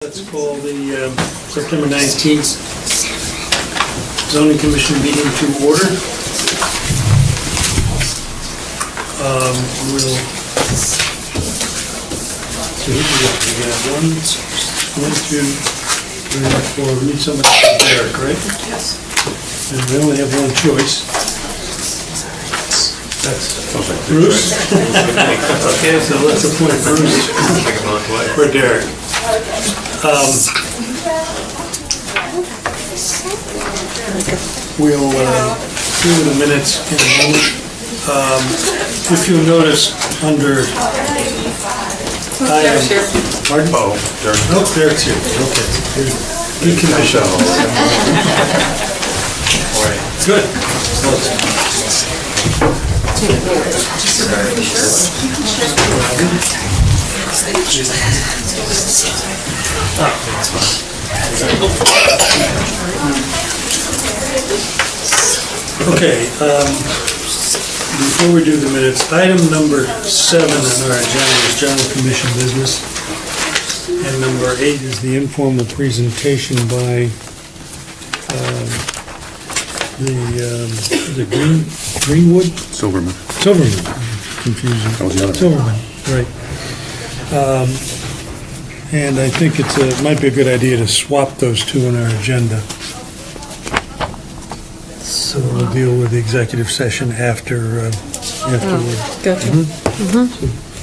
Let's call the September 19th Zoning Commission meeting to order. We'll see who we got. One, two, three, four. We need somebody for Derek, right? Yes. And we only have one choice. That's Bruce. Okay, so let's appoint Bruce for Derek. We'll do the minutes in a moment. If you'll notice under pardon? Oh, Derek's here. Okay. Good condition. Good. Okay, before we do the minutes, item number 7 on our agenda is general commission business. And number 8 is the informal presentation by the Greenwood? Silverman. Confusing. That was the other one. Silverman, right. And I think it might be a good idea to swap those two on our agenda. So we'll deal with the executive session afterward. Gotcha. So,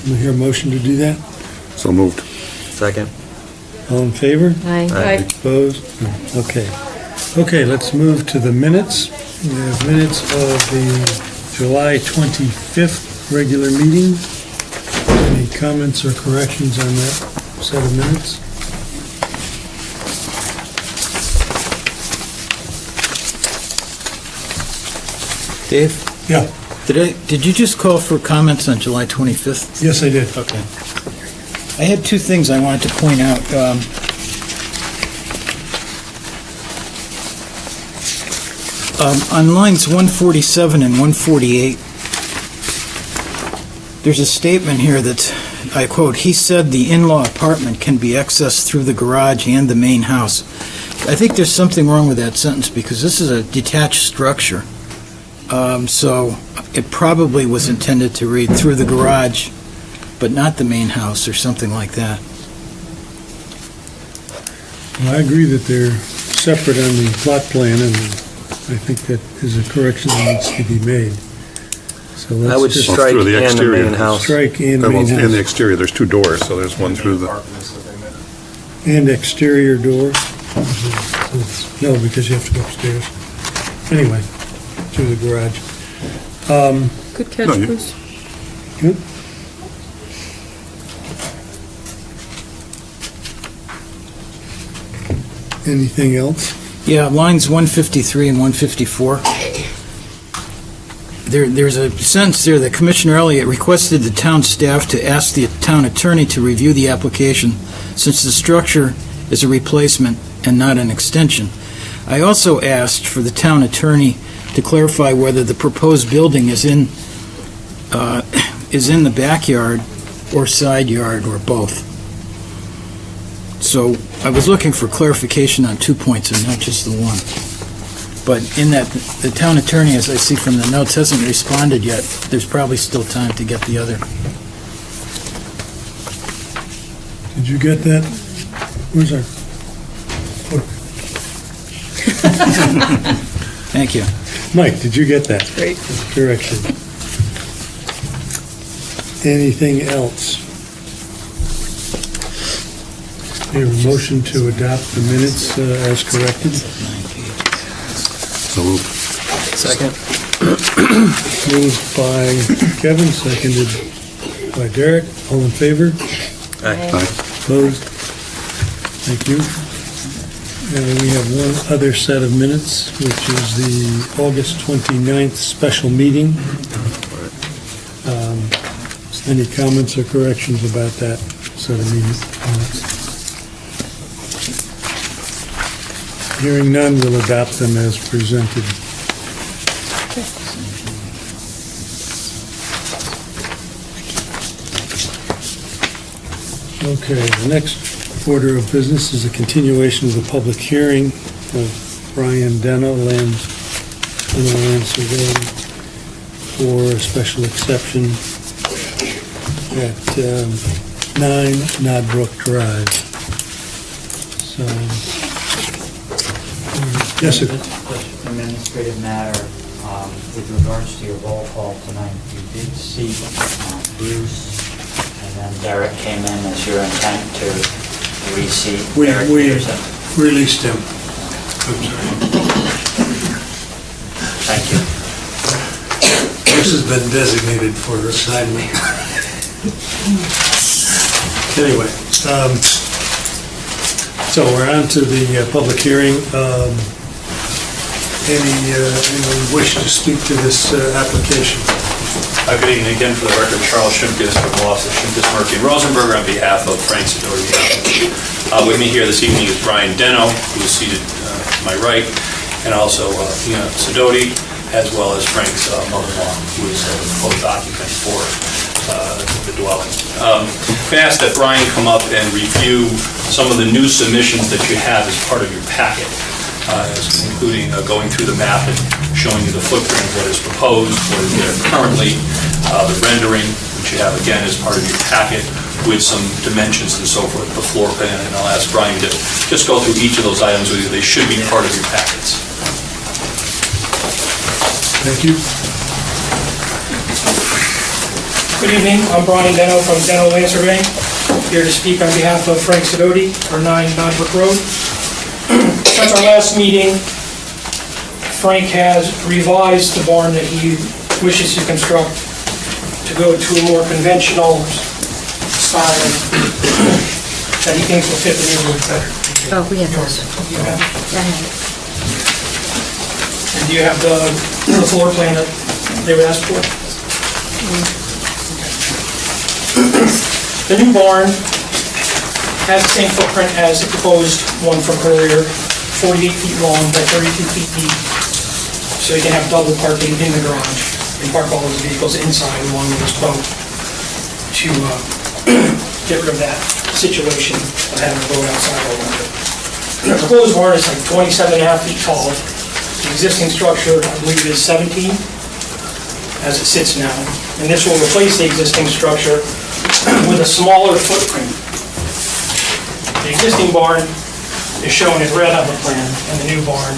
we hear a motion to do that? So moved. Second. All in favor? Aye. Opposed? No. Okay. Okay, let's move to the minutes. We have minutes of the July 25th regular meeting. Any comments or corrections on that set of minutes? Dave, Yeah. did you just call for comments on July 25th? Yes, I did. Okay. I had two things I wanted to point out. On lines 147 and 148, there's a statement here that, I quote, "He said the in-law apartment can be accessed through the garage and the main house." I think there's something wrong with that sentence because this is a detached structure. So it probably was intended to read through the garage, but not the main house or something like that. Well, I agree that they're separate on the plot plan, and I think that is a correction that needs to be made. So I would let's just strike through the and the exterior. main house. strike and Well, main in the house. exterior, there's two doors, so there's one through the, And exterior door. No, because you have to go upstairs. Anyway, through the garage. Good catch, No, you- Bruce. Good. Anything else? Yeah, lines 153 and 154. There's a sentence there that Commissioner Elliott requested the town staff to ask the town attorney to review the application since the structure is a replacement and not an extension. I also asked for the town attorney to clarify whether the proposed building is in the backyard or side yard or both. So I was looking for clarification on 2 points and not just the one. But in that, the town attorney, as I see from the notes, hasn't responded yet. There's probably still time to get the other. Did you get that? Where's our clerk? Thank you. Mike, did you get that? Great. Correction. Anything else? We have a motion to adopt the minutes as corrected. so moved. Second. Moved by Kevin, seconded by Derek. All in favor? Aye. Opposed? Thank you. And we have one other set of minutes, which is the August 29th special meeting. Any comments or corrections about that set of minutes? Hearing none, we'll adopt them as presented. Okay, the next order of business is a continuation of the public hearing of Brian Deno, land surveying, for a special exception at 9 Nodbrook Drive. So, yes, sir. Just an administrative matter, with regards to your roll call tonight, you did see Bruce, and then Derek came in as your intent to reseat. We Derek Peterson. released him. I'm sorry. Thank you. This has been designated for assignment. Anyway, so we're on to the public hearing. Anyone wish to speak to this application? Good evening again. For the record, Charles Shimkus from the office of Shimkus, Murphy, and Rosenberger on behalf of Frank Sidoti. With me here this evening is Brian Deno, who is seated to my right, and also Tina Sidoti, as well as Frank's mother-in-law, who is the proposed occupant for the dwelling. I asked that Brian come up and review some of the new submissions that you have as part of your packet, including going through the map and showing you the footprint of what is proposed, what is there currently, the rendering, which you have again as part of your packet, with some dimensions and so forth, the floor plan, and I'll ask Brian to just go through each of those items with you. They should be part of your packets. Thank you. Good evening, I'm Brian Deno from Deno Land Surveying, here to speak on behalf of Frank Sidoti for 9 Nodbrook Road. Since our last meeting, Frank has revised the barn that he wishes to construct to go to a more conventional style that he thinks will fit the neighborhood better. Oh, we have those. You have- I have it. And do you have the floor plan that they would ask for? The new barn has the same footprint as the proposed one from earlier, 48 feet long by 32 feet deep. So you can have double parking in the garage and park all those vehicles inside along with this boat to get rid of that situation of having a boat outside all winter. The proposed barn is like 27 and a half feet tall. The existing structure, I believe, is 17 as it sits now. And this will replace the existing structure with a smaller footprint. The existing barn is shown in red on the plan, and the new barn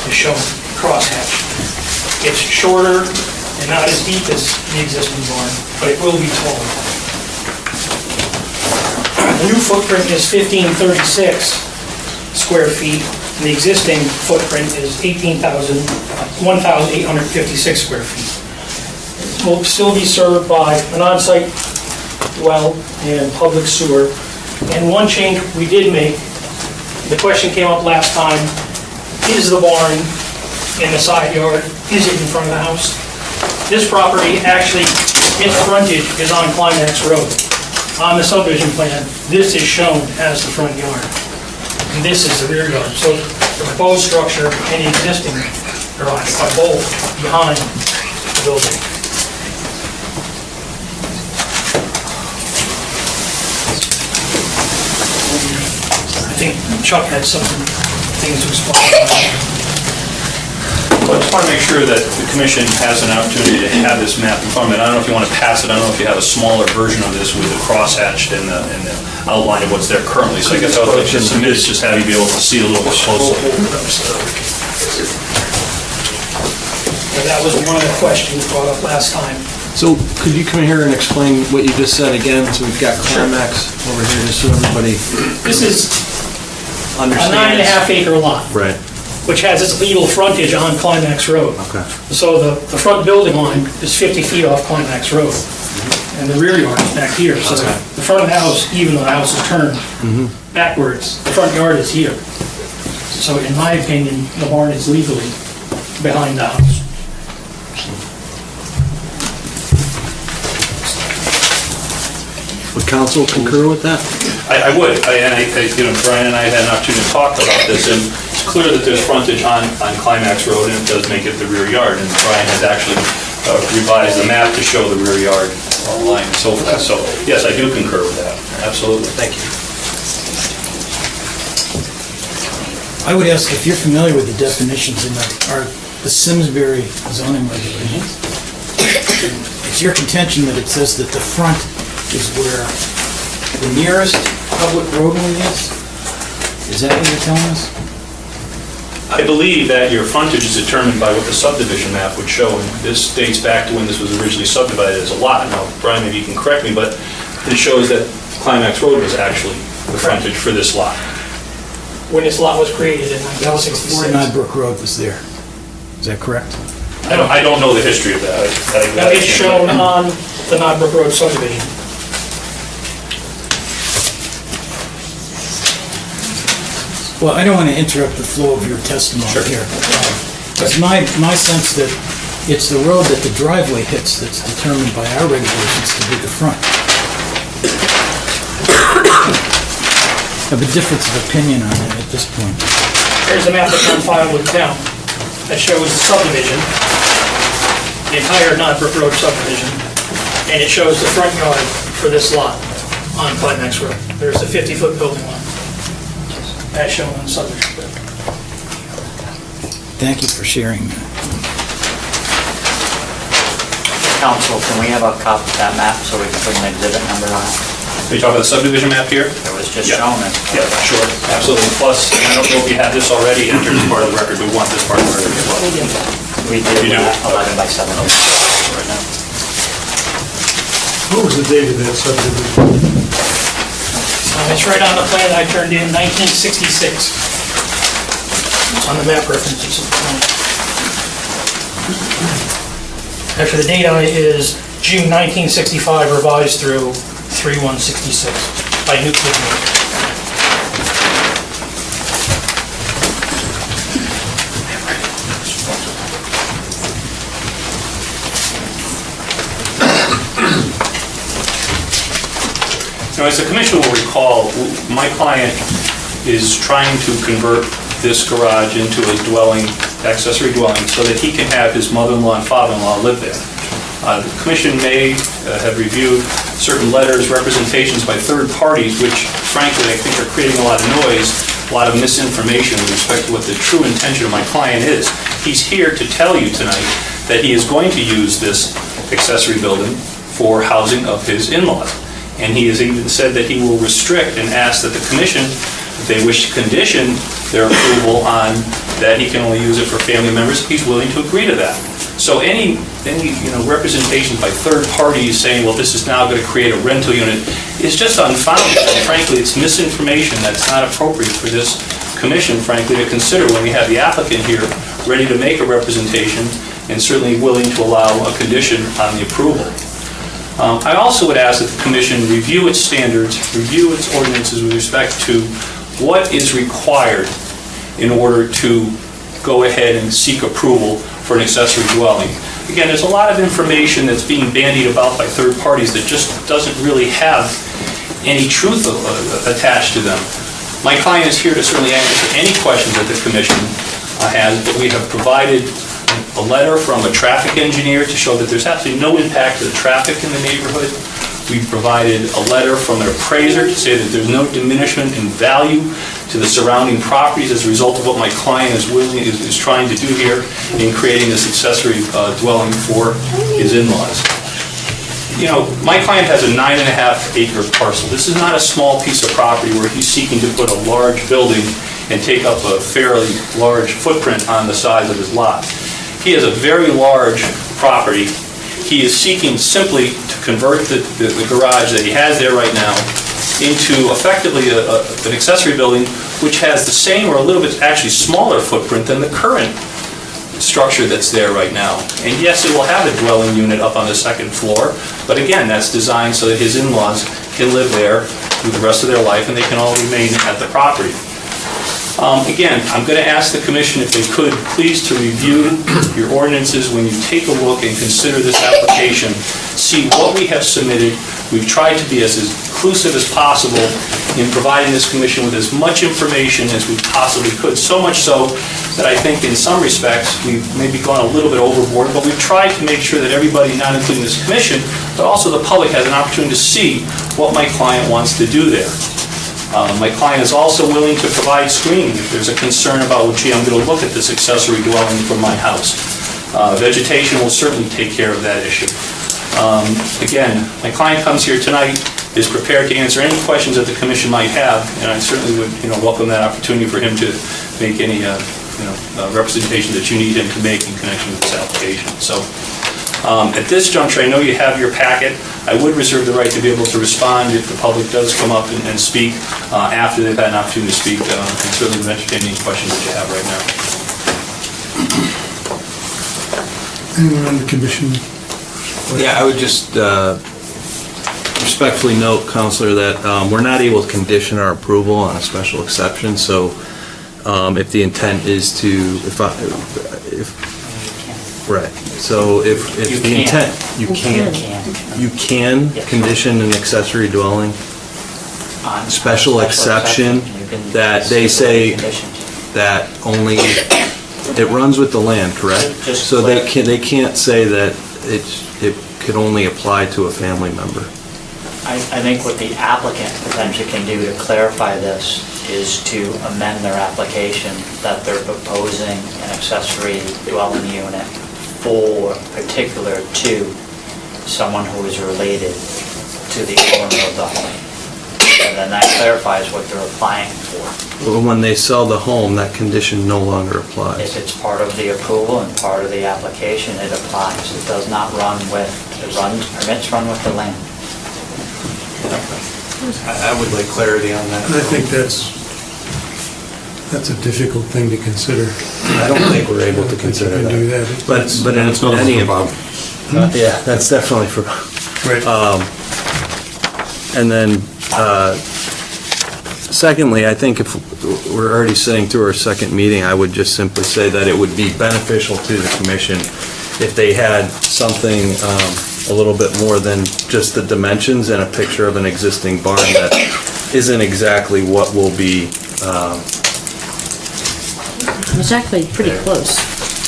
is shown crosshatched. It's shorter and not as deep as the existing barn, but it will be taller. The new footprint is 1536 square feet, and the existing footprint is 1,856 square feet. It will still be served by an on-site well and public sewer. And one change we did make, the question came up last time, is the barn in the side yard, is it in front of the house? This property, actually, its frontage is on Climax Road. On the subdivision plan, this is shown as the front yard, and this is the rear yard. So the proposed structure and the existing garage are both behind the building. I think Chuck had some things to explain. Well, I just want to make sure that the commission has an opportunity to have this map in front of it. I don't know if you want to pass it, I don't know if you have a smaller version of this with the crosshatched and the outline of what's there currently. So I guess I would like to submit is just have you be able to see a little bit closer. And that was one of the questions brought up last time. So could you come here and explain what you just said again? So we've got Climax over here, just so everybody This is a understands. 9.5 acre lot, Right, which has its legal frontage on Climax Road. okay. So the front building line is 50 feet off Climax Road, and the rear yard is back here. So Okay. the front of the house, even though the house is turned backwards, the front yard is here. So in my opinion, the barn is legally behind the house. Would council concur with that? I would, Brian and I had an opportunity to talk about this, and it's clear that there's frontage on Climax Road, and it does make it the rear yard, and Brian has actually revised the map to show the rear yard line and so forth. So, yes, I do concur with that, absolutely. Thank you. I would ask if you're familiar with the definitions in the Simsbury zoning regulations. It's your contention that it says that the front is where the nearest public roadway is? Is that what you're telling us? I believe that your frontage is determined by what the subdivision map would show, and this dates back to when this was originally subdivided as a lot. Now, Brian, maybe you can correct me, but it shows that Climax Road was actually the frontage for this lot. When this lot was created in That was before 1966. Nodbrook Road was there. Is that correct? I don't know the history of that. Now, it's shown on the Nodbrook Road subdivision. Well, I don't want to interrupt the flow of your testimony Sure. here. It's my sense that it's the road that the driveway hits that's determined by our regulations to be the front. I have a difference of opinion on it at this point. Here's a map that's on file with the town that shows the subdivision, the entire Nodbrook Road subdivision, and it shows the front yard for this lot on Climax Road. There's a 50-foot building lot, as shown on the subdivision. Thank you for sharing that. Council, can we have a copy of that map so we can put an exhibit number on it? Are you talking about the subdivision map here? It was just Yeah. shown as. Yeah, sure, absolutely. Plus, I don't know if you have this already entered as part of the record, we want this part of the record as well. We did You do? 11 by 7. Right now. What was the date of that subdivision? It's right on the plan I turned in 1966. It's on the map references. Actually, the date on it is June 1965, revised through 3/1/66 by Newt Goodman. Now, as the commission will recall, my client is trying to convert this garage into a dwelling, accessory dwelling, so that he can have his mother-in-law and father-in-law live there. The commission may have reviewed certain letters, representations by third parties, which frankly I think are creating a lot of noise, a lot of misinformation with respect to what the true intention of my client is. He's here to tell you tonight that he is going to use this accessory building for housing of his in-laws. And he has even said that he will restrict and ask that the commission, if they wish to condition their approval on that he can only use it for family members, he's willing to agree to that. So any representation by third parties saying, well, this is now going to create a rental unit is just unfounded. And frankly, it's misinformation that's not appropriate for this commission, frankly, to consider when we have the applicant here ready to make a representation and certainly willing to allow a condition on the approval. I also would ask that the commission review its standards, review its ordinances with respect to what is required in order to go ahead and seek approval for an accessory dwelling. Again, there's a lot of information that's being bandied about by third parties that just doesn't really have any truth attached to them. My client is here to certainly answer any questions that the commission has, but we have provided a letter from a traffic engineer to show that there's absolutely no impact to the traffic in the neighborhood. We've provided a letter from an appraiser to say that there's no diminishment in value to the surrounding properties as a result of what my client is trying to do here in creating this accessory dwelling for his in-laws. You know, my client has a 9.5-acre parcel. This is not a small piece of property where he's seeking to put a large building and take up a fairly large footprint on the size of his lot. He has a very large property. He is seeking simply to convert the garage that he has there right now into effectively an accessory building which has the same or a little bit actually smaller footprint than the current structure that's there right now. And yes, it will have a dwelling unit up on the second floor, but again, that's designed so that his in-laws can live there through the rest of their life and they can all remain at the property. Again, I'm going to ask the commission if they could please to review your ordinances when you take a look and consider this application, see what we have submitted. We've tried to be as inclusive as possible in providing this commission with as much information as we possibly could, so much so that I think in some respects we've maybe gone a little bit overboard, but we've tried to make sure that everybody, not including this commission, but also the public has an opportunity to see what my client wants to do there. My client is also willing to provide screening if there's a concern about, well, gee, I'm going to look at this accessory dwelling from my house. Vegetation will certainly take care of that issue. Again, my client comes here tonight, is prepared to answer any questions that the commission might have, and I certainly would, welcome that opportunity for him to make any, representation that you need him to make in connection with this application. So, at this juncture, I know you have your packet. I would reserve the right to be able to respond if the public does come up and speak after they've had an opportunity to speak, and certainly entertain any questions that you have right now. Anyone on the commission? Yeah, I would just respectfully note, Counselor, that we're not able to condition our approval on a special exception, so if the intent is to, right, so if You the can. intent, you can Yes. condition an accessory dwelling, On special exception you can that they say conditions. that only, it runs with the land, correct? Just So clear. they can't say that it could only apply to a family member. I think what the applicant potentially can do to clarify this is to amend their application that they're proposing an accessory dwelling unit for particular to someone who is related to the owner of the home. And then that clarifies what they're applying for. Well, when they sell the home, that condition no longer applies. If it's part of the approval and part of the application, it applies. It does not run with, permits run with the land. I would like clarity on that. I think that's a difficult thing to consider. I don't think we're able to consider You can do that. that. But in It's not any for Bob. yeah, that's definitely for, Right. and then, secondly, I think if we're already sitting through our second meeting, I would just simply say that it would be beneficial to the commission if they had something a little bit more than just the dimensions and a picture of an existing barn that isn't exactly what will be, It's actually pretty close,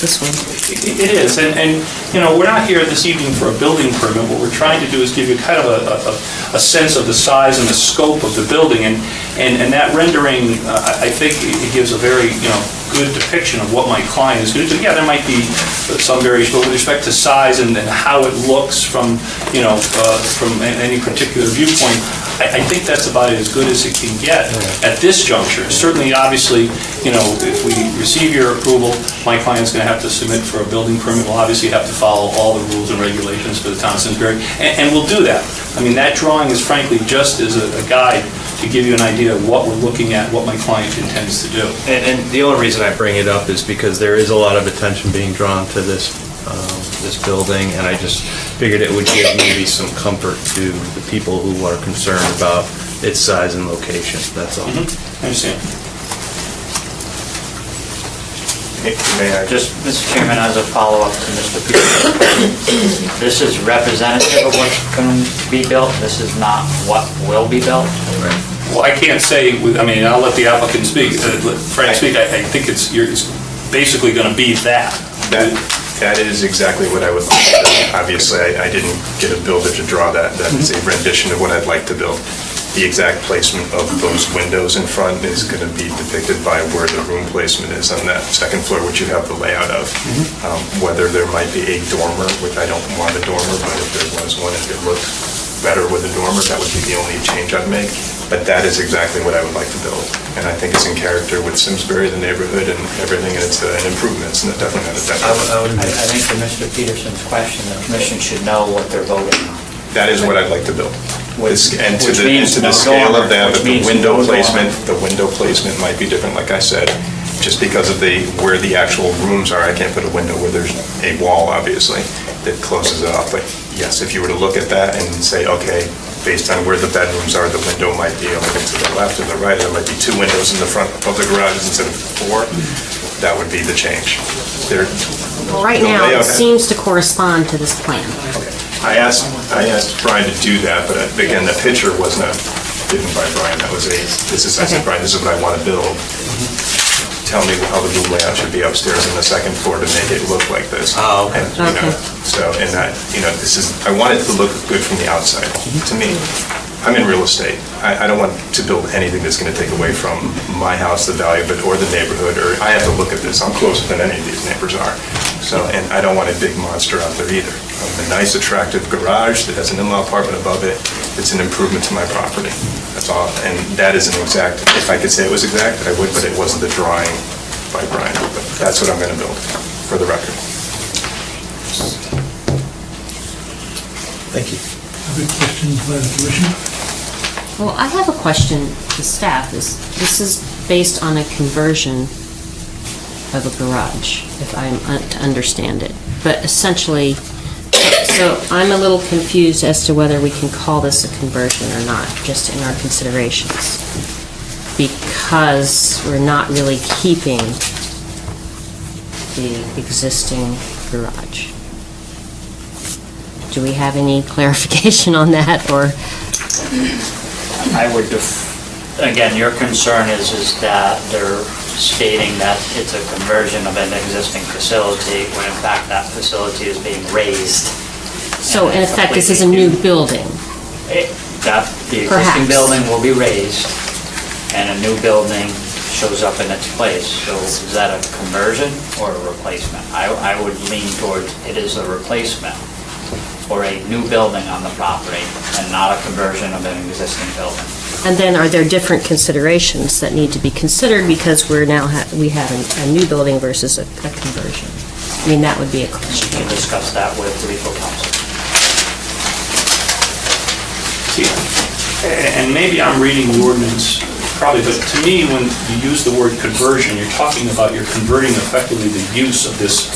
this one. It is, and we're not here this evening for a building permit. What we're trying to do is give you kind of a sense of the size and the scope of the building, and that rendering, I think it gives a very, good depiction of what my client is going to do. Yeah, there might be some variation, but with respect to size and how it looks from, from any particular viewpoint, I think that's about as good as it can get at this juncture. Certainly, obviously, if we receive your approval, my client's going to have to submit for a building permit. We'll obviously have to follow all the rules and regulations for the town of Simsbury, and we'll do that. I mean, that drawing is frankly just as a guide to give you an idea of what we're looking at, what my client intends to do. and the only reason I bring it up is because there is a lot of attention being drawn to this building, and I just figured it would give maybe some comfort to the people who are concerned about its size and location, that's all. I understand. May I just, Mr. Chairman, as a follow-up to Mr. Peterson, this is representative of what's going to be built, this is not what will be built? Well, I can't say, I'll let the applicant speak, Frank speak, I think it's basically going to be that. That is exactly what I would like to do. Obviously, I didn't get a builder to draw that. That is a rendition of what I'd like to build. The exact placement of those windows in front is going to be depicted by where the room placement is on that second floor, which you have the layout of. Whether there might be a dormer, which I don't want a dormer, but if there was one, if it looked better with a dormer, that would be the only change I'd make. But that is exactly what I would like to build. And I think it's in character with Simsbury, the neighborhood, and everything, and it's an improvement. It's definitely not a detriment. I think to Mr. Peterson's question, the commission should know what they're voting on. That is what I'd like to build. And to Which the means no scale dormer, of that, which but the means window no placement, dormer. the window placement might be different, like I said, just because of where the actual rooms are. I can't put a window where there's a wall, obviously, that closes it off. But yes, if you were to look at that and say, okay, based on where the bedrooms are, the window might be a little to the left or the right, there might be 2 windows in the front of the garages instead of 4, that would be the change. Well, right now, it seems to correspond to this plan. I asked Brian to do that, but again, the picture was not given by Brian. That was I said, Brian, this is what I want to build. Tell me how the room layout should be upstairs on the second floor to make it look like this. Oh, okay. And, I want it to look good from the outside, to me. I'm in real estate. I don't want to build anything that's going to take away from my house, the value of it, or the neighborhood, or I have to look at this. I'm closer than any of these neighbors are. So, and I don't want a big monster out there either. A nice, attractive garage that has an in-law apartment above it, it's an improvement to my property. That's all. And that isn't exact. If I could say it was exact, I would, but it wasn't the drawing by Brian. But that's what I'm going to build, for the record. Thank you. Other questions by the commission? Well, I have a question to staff. This is based on a conversion of a garage, if I'm to understand it. But essentially, so I'm a little confused as to whether we can call this a conversion or not, just in our considerations. Because we're not really keeping the existing garage. Do we have any clarification on that, or? I would, again, your concern is that they're stating that it's a conversion of an existing facility, when in fact that facility is being raised. So in effect, this is a new building? That the existing Perhaps. building will be raised, and a new building shows up in its place. So is that a conversion or a replacement? I would lean towards it is a replacement or a new building on the property, and not a conversion of an existing building. And then are there different considerations that need to be considered because we're now, we have a new building versus a conversion? I mean, that would be a You question. can discuss that with legal counsel. And maybe I'm reading the ordinance probably, but to me, when you use the word conversion, you're talking about you're converting effectively the use of this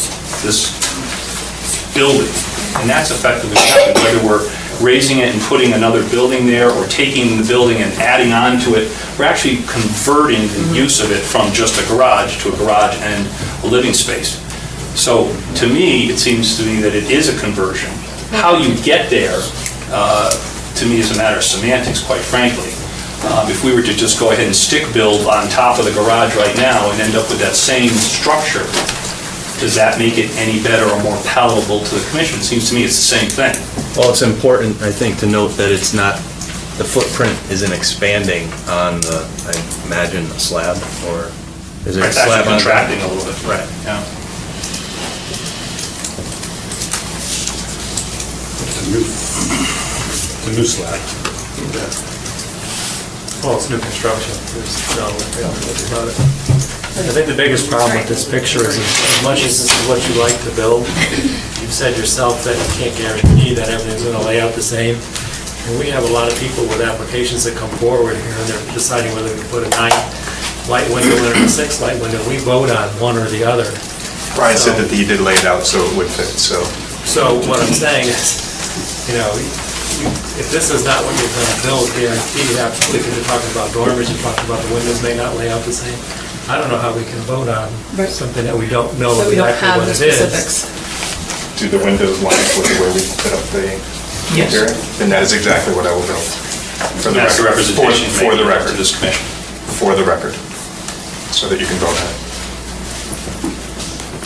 building. And that's effectively happening, whether we're raising it and putting another building there, or taking the building and adding on to it. We're actually converting the use of it from just a garage to a garage and a living space. So to me, it seems to me that it is a conversion. How you get there, to me, is a matter of semantics, quite frankly. If we were to just go ahead and stick build on top of the garage right now and end up with that same structure, does that make it any better or more palatable to the commission? It seems to me it's the same thing. Well, it's important, I think, to note that it's not, the footprint isn't expanding on the, I imagine, a slab, or is there a It's slab actually on top? contracting a little bit. Right. Yeah. It's a new slab. Well, it's new construction. There's no reality about it. I think the biggest problem with this picture is as much as this is what you like to build, you've said yourself that you can't guarantee that everything's going to lay out the same. And we have a lot of people with applications that come forward here, and they're deciding whether to put a 9-light window in or a 6-light window. We vote on one or the other. Brian said that he did lay it out so it would fit, so. So what I'm saying is, if this is not what you're going to build, guaranteed, absolutely, because you're talking about dormers, you're talking about the windows may not lay out the same. I don't know how we can vote on something that we don't know But we don't exactly have what the it is. specifics. Do the windows line up with the way we put up the Yes. hearing? Then that is exactly what I will build. For That's the representation For the made record. to this commission. For the record. So that you can vote on it.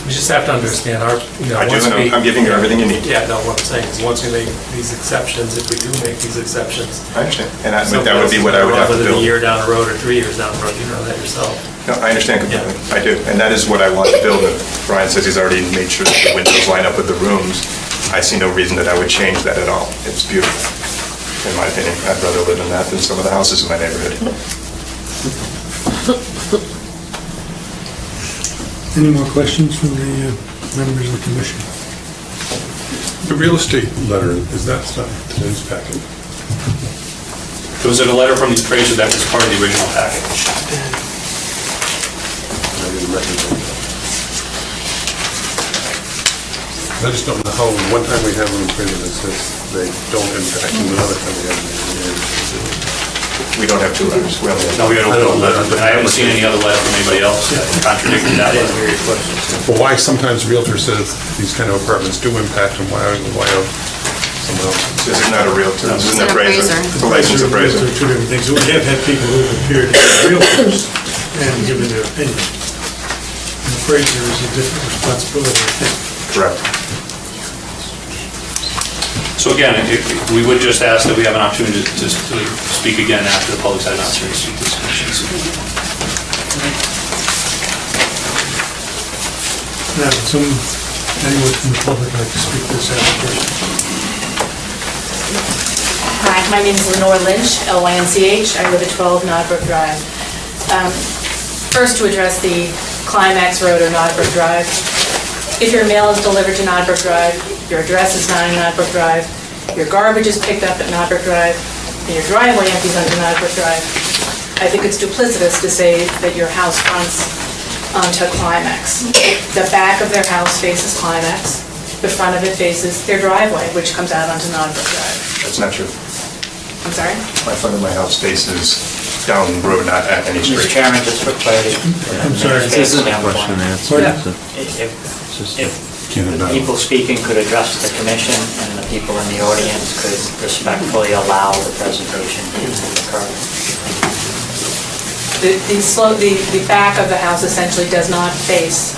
We just have to understand our, I do, once we... I'm giving you everything you need. Yeah, no, what I'm saying is, once we make these exceptions, if we do make these exceptions... I understand. And that would be what I would have to Whether build. a year down the road or 3 years down the road, you know that yourself. No, I understand completely. I do. And that is what I want to build. And Brian says he's already made sure that the windows line up with the rooms. I see no reason that I would change that at all. It's beautiful, in my opinion. I'd rather live in that than some of the houses in my neighborhood. Any more questions from the members of the commission? The real estate letter, is that not today's packet? There was a letter from the appraiser that was part of the original package. I didn't recognize that. I just don't know how, one time we have an appraiser that says they don't impact, and another time we have an engineer. We don't have two letters. We only have No, we got I a don't know. letter, but I haven't seen any other letter from anybody else that contradicted that letter. But why sometimes Realtor says these kind of apartments do impact, and why someone else? This is not a realtor, this is an It's an appraiser. appraiser. It's a licensed appraiser. Those are two different things. We have had people who have appeared as realtors and given their opinion. An appraiser is a different responsibility, I think. Correct. So again, we would just ask that we have an opportunity to speak again after the public's had an opportunity to speak to this commission. Now, anyone from the public like to speak to this application? Hi, my name is Lenore Lynch, L-Y-N-C-H. I live at 12 Nodbrook Drive. First, to address the Climax Road or Nodbrook Drive. If your mail is delivered to Nodbrook Drive, your address is 9 Nodbrook Drive, your garbage is picked up at Nodbrook Drive, and your driveway empties onto Nodbrook Drive, I think it's duplicitous to say that your house fronts onto Climax. The back of their house faces Climax, the front of it faces their driveway, which comes out onto Nodbrook Drive. That's not true. I'm sorry? My front of my house faces down the road, not at any Mr. street. Chairman, just for clarity. I'm sorry. This isn't a question and answer. If the people speaking could address the commission and the people in the audience could respectfully allow the presentation to occur. The back of the house essentially does not face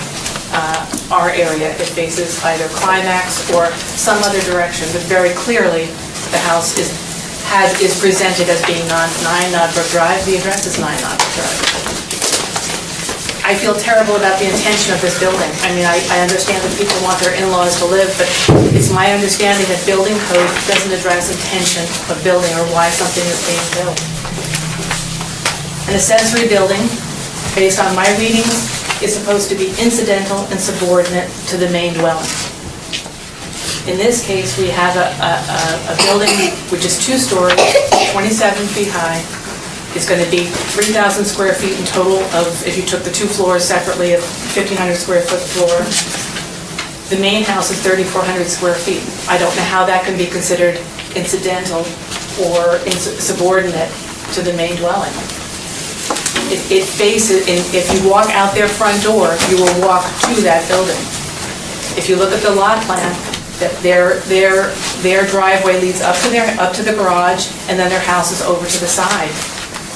our area. It faces either Climax or some other direction, but very clearly, the house is presented as being 9 Nodbrook Drive. The address is 9 Nodbrook Drive. I feel terrible about the intention of this building. I mean, I understand that people want their in-laws to live, but it's my understanding that building code doesn't address intention of building or why something is being built. An accessory building, based on my readings, is supposed to be incidental and subordinate to the main dwelling. In this case, we have a building which is 2-story, 27 feet high. It's going to be 3,000 square feet in total of, if you took the 2 floors separately, a 1,500 square foot floor. The main house is 3,400 square feet. I don't know how that can be considered incidental or subordinate to the main dwelling. It faces, if you walk out their front door, you will walk to that building. If you look at the lot plan, that their driveway leads up to the garage, and then their house is over to the side.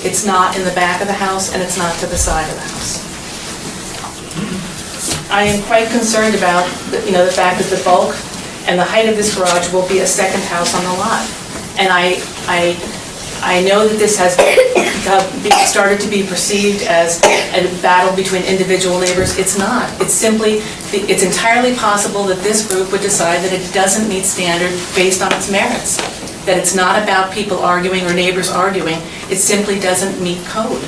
It's not in the back of the house, and it's not to the side of the house. I am quite concerned about, the fact that the bulk and the height of this garage will be a second house on the lot. And I know that this has started to be perceived as a battle between individual neighbors. It's not. It's entirely possible that this group would decide that it doesn't meet standard based on its merits. That it's not about people arguing or neighbors arguing. It simply doesn't meet code.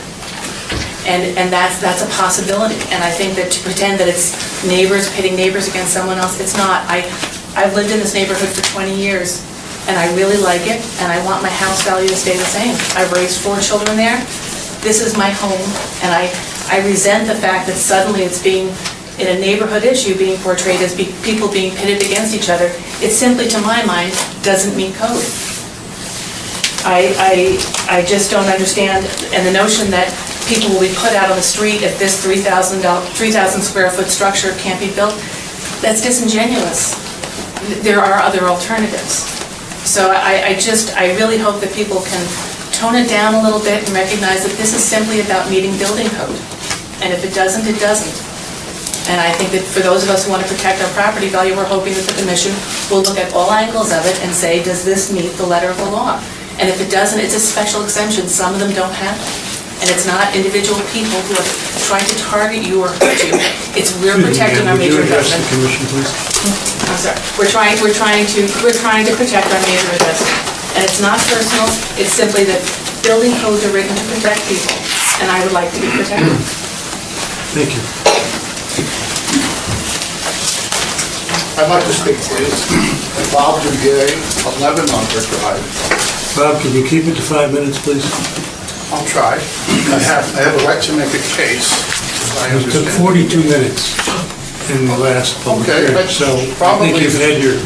And that's a possibility. And I think that to pretend that it's neighbors pitting neighbors against someone else, it's not. I've lived in this neighborhood for 20 years, and I really like it, and I want my house value to stay the same. I've raised 4 children there. This is my home, and I resent the fact that suddenly it's being, in a neighborhood issue, being portrayed as people being pitted against each other. It simply, to my mind, doesn't meet code. I just don't understand, and the notion that people will be put out on the street if this 3,000 square foot structure can't be built, that's disingenuous. There are other alternatives. So I really hope that people can tone it down a little bit and recognize that this is simply about meeting building code. And if it doesn't, it doesn't. And I think that for those of us who want to protect our property value, we're hoping that the commission will look at all angles of it and say, does this meet the letter of the law? And if it doesn't, it's a special exemption. Some of them don't have it. And it's not individual people who are trying to target you or hurt you. It's we're protecting our major investment. Would you address the commission, please? I'm sorry. We're trying to protect our major investment. And it's not personal. It's simply that building codes are written to protect people, and I would like to be protected. Thank you. I'd like to speak, please. Bob Duguay, 11 Nodbrook Drive. Bob, can you keep it to 5 minutes, please? I'll try. I have a right to make a case, as I It took understand. 42 minutes in the last public Okay, hearing, that's so I probably- think you've had your,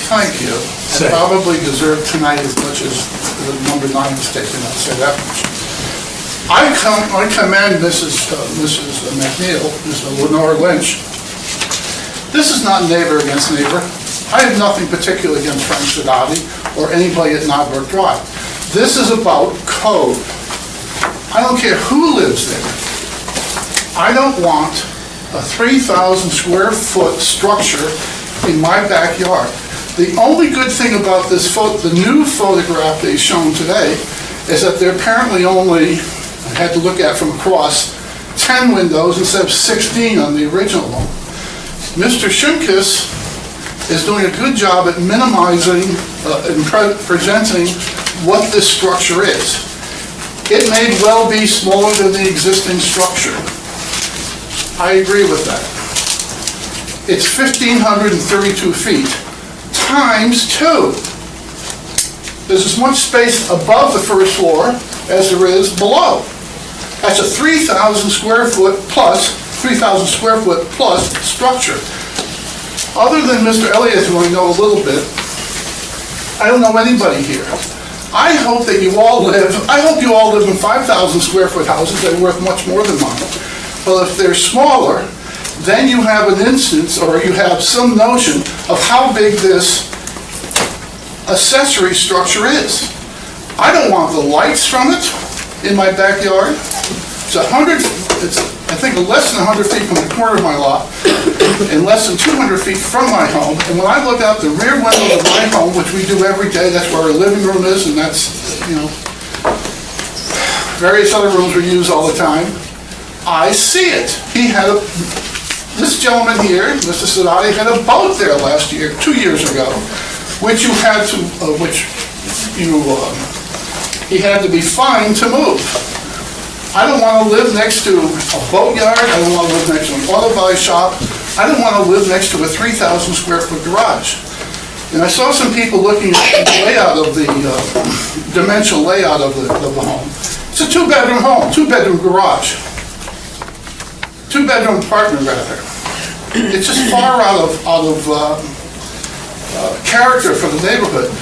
Thank you. I Say. probably deserve tonight as much as the number 9 is taking, I'll say that much. I commend Mrs. McNeil, Mrs. Lenore Lynch. This is not neighbor against neighbor. I have nothing particular against Frank Sedati or anybody at Nodbrook Drive. This is about code. I don't care who lives there. I don't want a 3,000 square foot structure in my backyard. The only good thing about this the new photograph they've shown today is that they're apparently only, I had to look at from across, 10 windows instead of 16 on the original one. Mr. Shimkus is doing a good job at minimizing and presenting what this structure is. It may well be smaller than the existing structure. I agree with that. It's 1,532 feet times 2. There's as much space above the first floor as there is below. That's a 3,000 square foot plus structure. Other than Mr. Elliott, who I know a little bit, I don't know anybody here. I hope you all live in 5,000 square foot houses that are worth much more than mine. But if they're smaller, then you have an instance, or you have some notion of how big this accessory structure is. I don't want the lights from it in my backyard. It's I think less than 100 feet from the corner of my lot, and less than 200 feet from my home. And when I look out the rear window of my home, which we do every day, that's where our living room is, and that's, various other rooms we use all the time, I see it. This gentleman here, Mr. Sadati, had a boat there 2 years ago, which he had to be fined to move. I don't want to live next to a boatyard. I don't want to live next to an auto body shop. I don't want to live next to a 3,000 square foot garage. And I saw some people looking at the layout of the dimensional layout of the home. It's a 2-bedroom home, 2-bedroom garage, 2-bedroom apartment rather. It's just far out of character for the neighborhood.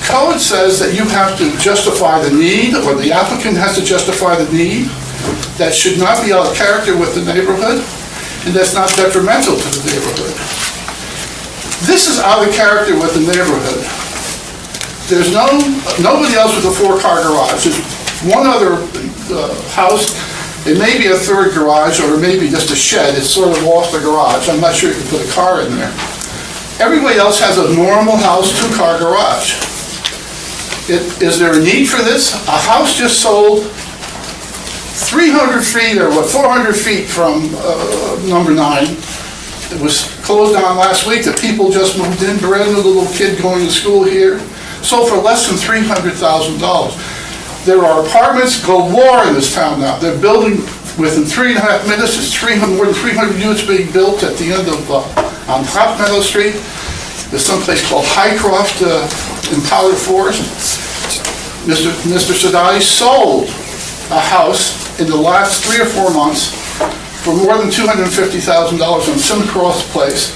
Code says that you have to justify the need, or the applicant has to justify the need. That should not be out of character with the neighborhood, and that's not detrimental to the neighborhood. This is out of character with the neighborhood. There's nobody else with a 4-car garage. There's one other house. It may be a 3rd garage, or it may be just a shed. It's sort of off the garage. I'm not sure you can put a car in there. Everybody else has a normal house, 2-car garage. Is there a need for this? A house just sold 300 feet, or 400 feet from number 9. It was closed down last week. The people just moved in, brand new little kid going to school here. Sold for less than $300,000. There are apartments galore in this town now. They're building within 3.5 minutes. There's more than 300 units being built at the end of on Top Meadow Street. There's someplace called Highcroft in Powder Forest. Mr. Sadati sold a house in the last 3 or 4 months for more than $250,000 on Simcross Place.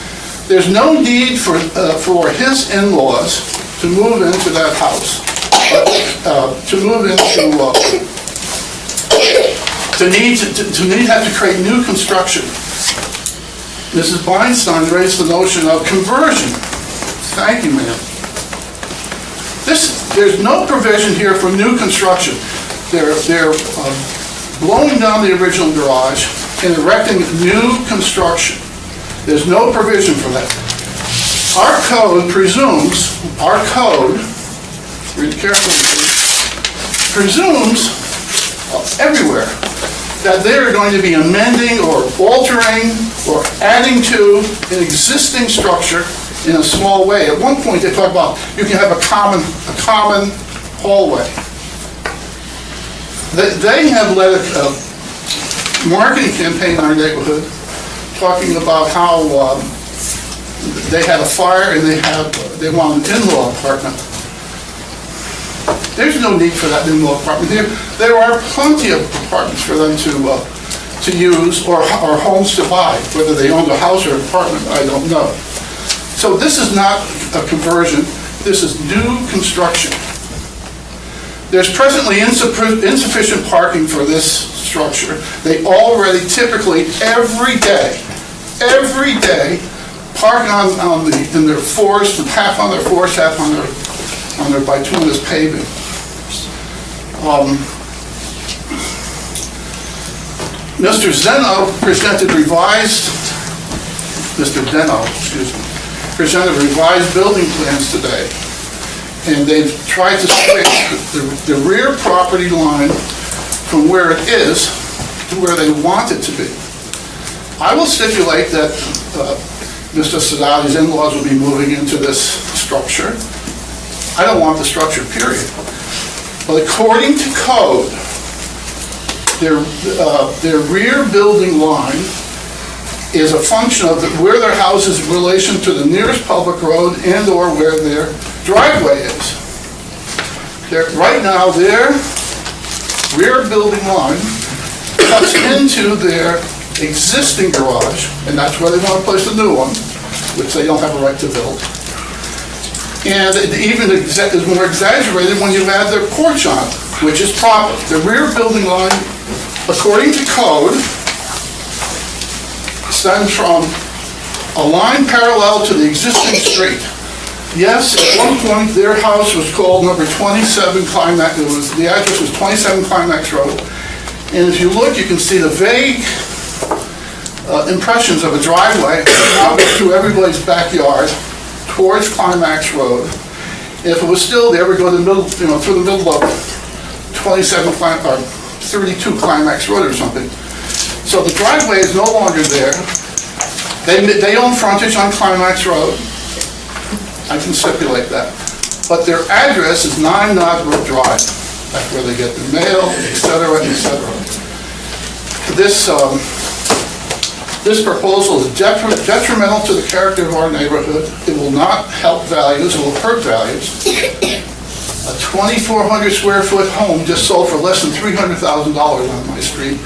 There's no need for his in-laws to move into that house, to have to create new construction. Mrs. Beinstein raised the notion of conversion. Thank you, ma'am. There's no provision here for new construction. They're blowing down the original garage and erecting new construction. There's no provision for that. Our code, read carefully, presumes everywhere that they're going to be amending or altering or adding to an existing structure in a small way. At one point, they talk about you can have a common hallway. They have led a marketing campaign in our neighborhood talking about how they had a fire and they want an in-law apartment. There's no need for that in-law apartment here. There are plenty of apartments for them to use or homes to buy. Whether they own a house or an apartment, I don't know. So this is not a conversion. This is new construction. There's presently insufficient parking for this structure. They already typically every day, park in their forest, half on their forest, half on their bituminous paving. Mr. Zeno presented revised presented revised building plans today, and they've tried to switch the rear property line from where it is to where they want it to be. I will stipulate that Mr. Sadati's in-laws will be moving into this structure. I don't want the structure, period. But according to code, their rear building line is a function of where their house is in relation to the nearest public road and/or where their driveway is. Right now, their rear building line cuts into their existing garage, and that's where they want to place a new one, which they don't have a right to build. And it even is more exaggerated when you add their porch on, which is proper. The rear building line, according to code, stems from a line parallel to the existing street. Yes, at one point, their house was called number 27 Climax, the address was 27 Climax Road. And if you look, you can see the vague impressions of a driveway now go through everybody's backyard towards Climax Road. And if it was still there, we go to the middle, through the middle of 32 Climax Road or something. So the driveway is no longer there. They own frontage on Climax Road. I can stipulate that. But their address is 9 Northwood Drive. That's where they get their mail, et cetera, et cetera. This proposal is detrimental to the character of our neighborhood. It will not help values, it will hurt values. A 2,400 square foot home just sold for less than $300,000 on my street,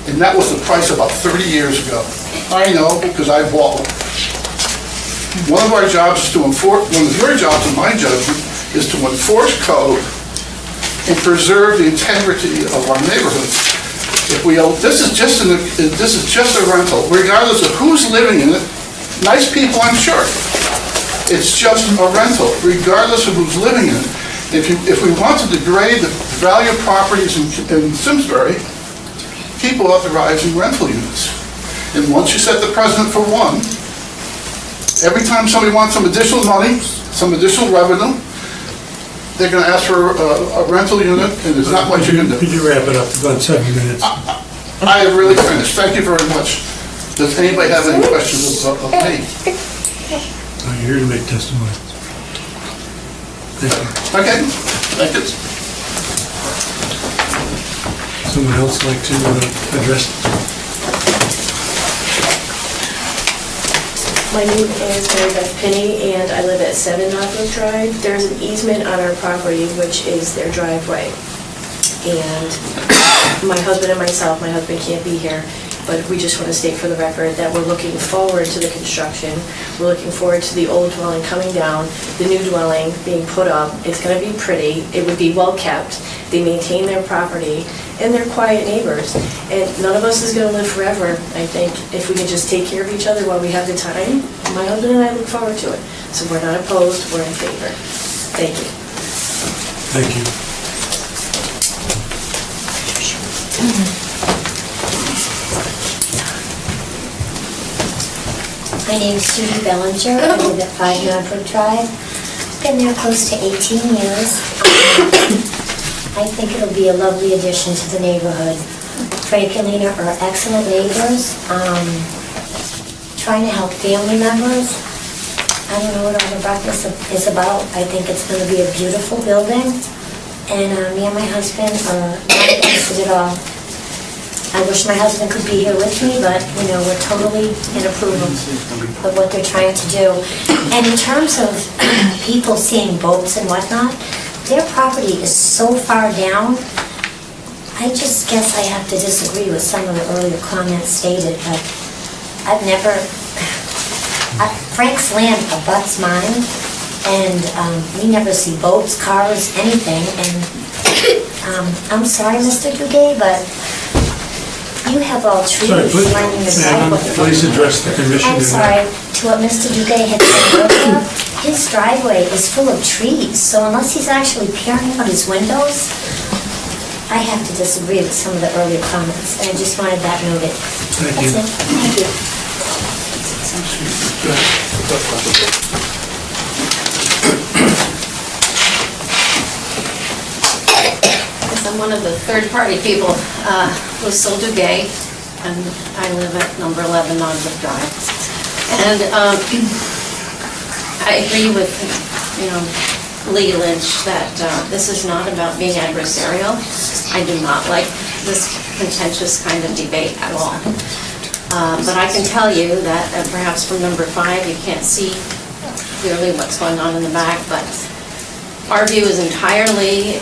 and that was the price about 30 years ago. I know, because I bought one. One of our jobs is to enforce, one of your jobs, in my judgment, is to enforce code and preserve the integrity of our neighborhood. If we, this is just a rental, regardless of who's living in it. Nice people, I'm sure. It's just a rental, regardless of who's living in it. If we want to degrade the value of properties in Simsbury, keep authorizing rental units. And once you set the precedent for one, every time somebody wants some additional money, some additional revenue, they're going to ask for a rental unit, and there's not much you can do. Could you wrap it up in about 7 minutes? I have really finished. Thank you very much. Does anybody have any questions of me? I'm here to make testimony. Thank you. Okay, thank you. Someone else like to address? My name is Mary Beth Pinney, and I live at 7 Northwood Drive. There's an easement on our property, which is their driveway. And my husband and myself, my husband can't be here, but we just want to state for the record that we're looking forward to the construction. We're looking forward to the old dwelling coming down, the new dwelling being put up. It's going to be pretty. It would be well kept. They maintain their property, and they're quiet neighbors. And none of us is going to live forever. I think if we can just take care of each other while we have the time, my husband and I look forward to it. So we're not opposed, we're in favor. Thank you. Thank you. My name's Judy Bellinger. I live at 5 Northwood Drive. Been there close to 18 years. I think it'll be a lovely addition to the neighborhood. Frank and Lena are excellent neighbors. Trying to help family members. I don't know what all the breakfast is about. I think it's going to be a beautiful building. And me and my husband are not against it at all. I wish my husband could be here with me, but, we're totally in approval of what they're trying to do. And in terms of people seeing boats and whatnot, their property is so far down, I just guess I have to disagree with some of the earlier comments stated, but I've never... Frank's land abuts mine, and we never see boats, cars, anything, and I'm sorry, Mr. Duguay, but you have all trees lining the driveway. Please address the commission. I'm sorry, to what Mr. Duguay had said earlier, his driveway is full of trees, so unless he's actually peering out his windows, I have to disagree with some of the earlier comments, and I just wanted that noted. Thank you. That's it. Thank you. Because I'm one of the third-party people with Soldier Gay, and I live at number 11 Nautilus Drive. And I agree with, Lee Lynch that this is not about being adversarial. I do not like this contentious kind of debate at all. But I can tell you that perhaps from number 5, you can't see clearly what's going on in the back, but our view is entirely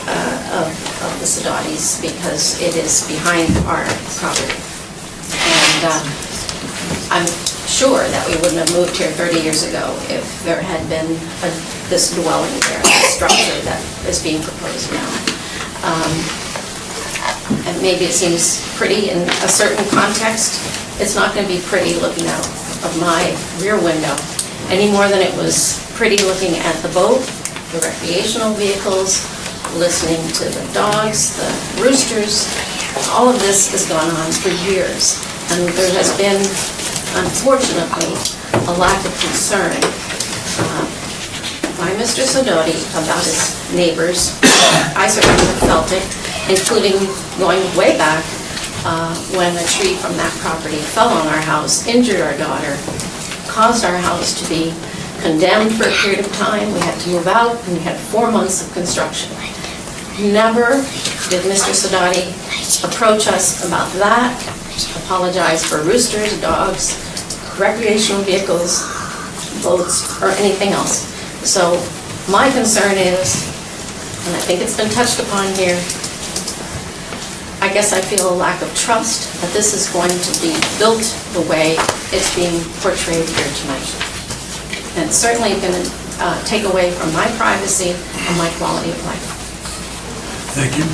of the Sidotis because it is behind our property. And I'm sure that we wouldn't have moved here 30 years ago if there had been this dwelling there, this structure that is being proposed now. And maybe it seems pretty in a certain context. It's not going to be pretty looking out of my rear window any more than it was pretty looking at the boat, the recreational vehicles, listening to the dogs, the roosters. All of this has gone on for years. And there has been, unfortunately, a lack of concern by Mr. Sidoti about his neighbors. I certainly have felt it, including going way back when a tree from that property fell on our house, injured our daughter, caused our house to be condemned for a period of time. We had to move out, and we had 4 months of construction. Never did Mr. Sidoti approach us about that, apologize for roosters, dogs, recreational vehicles, boats, or anything else. So my concern is, and I think it's been touched upon here, I guess I feel a lack of trust that this is going to be built the way it's being portrayed here tonight. And it's certainly going to take away from my privacy and my quality of life. Thank you.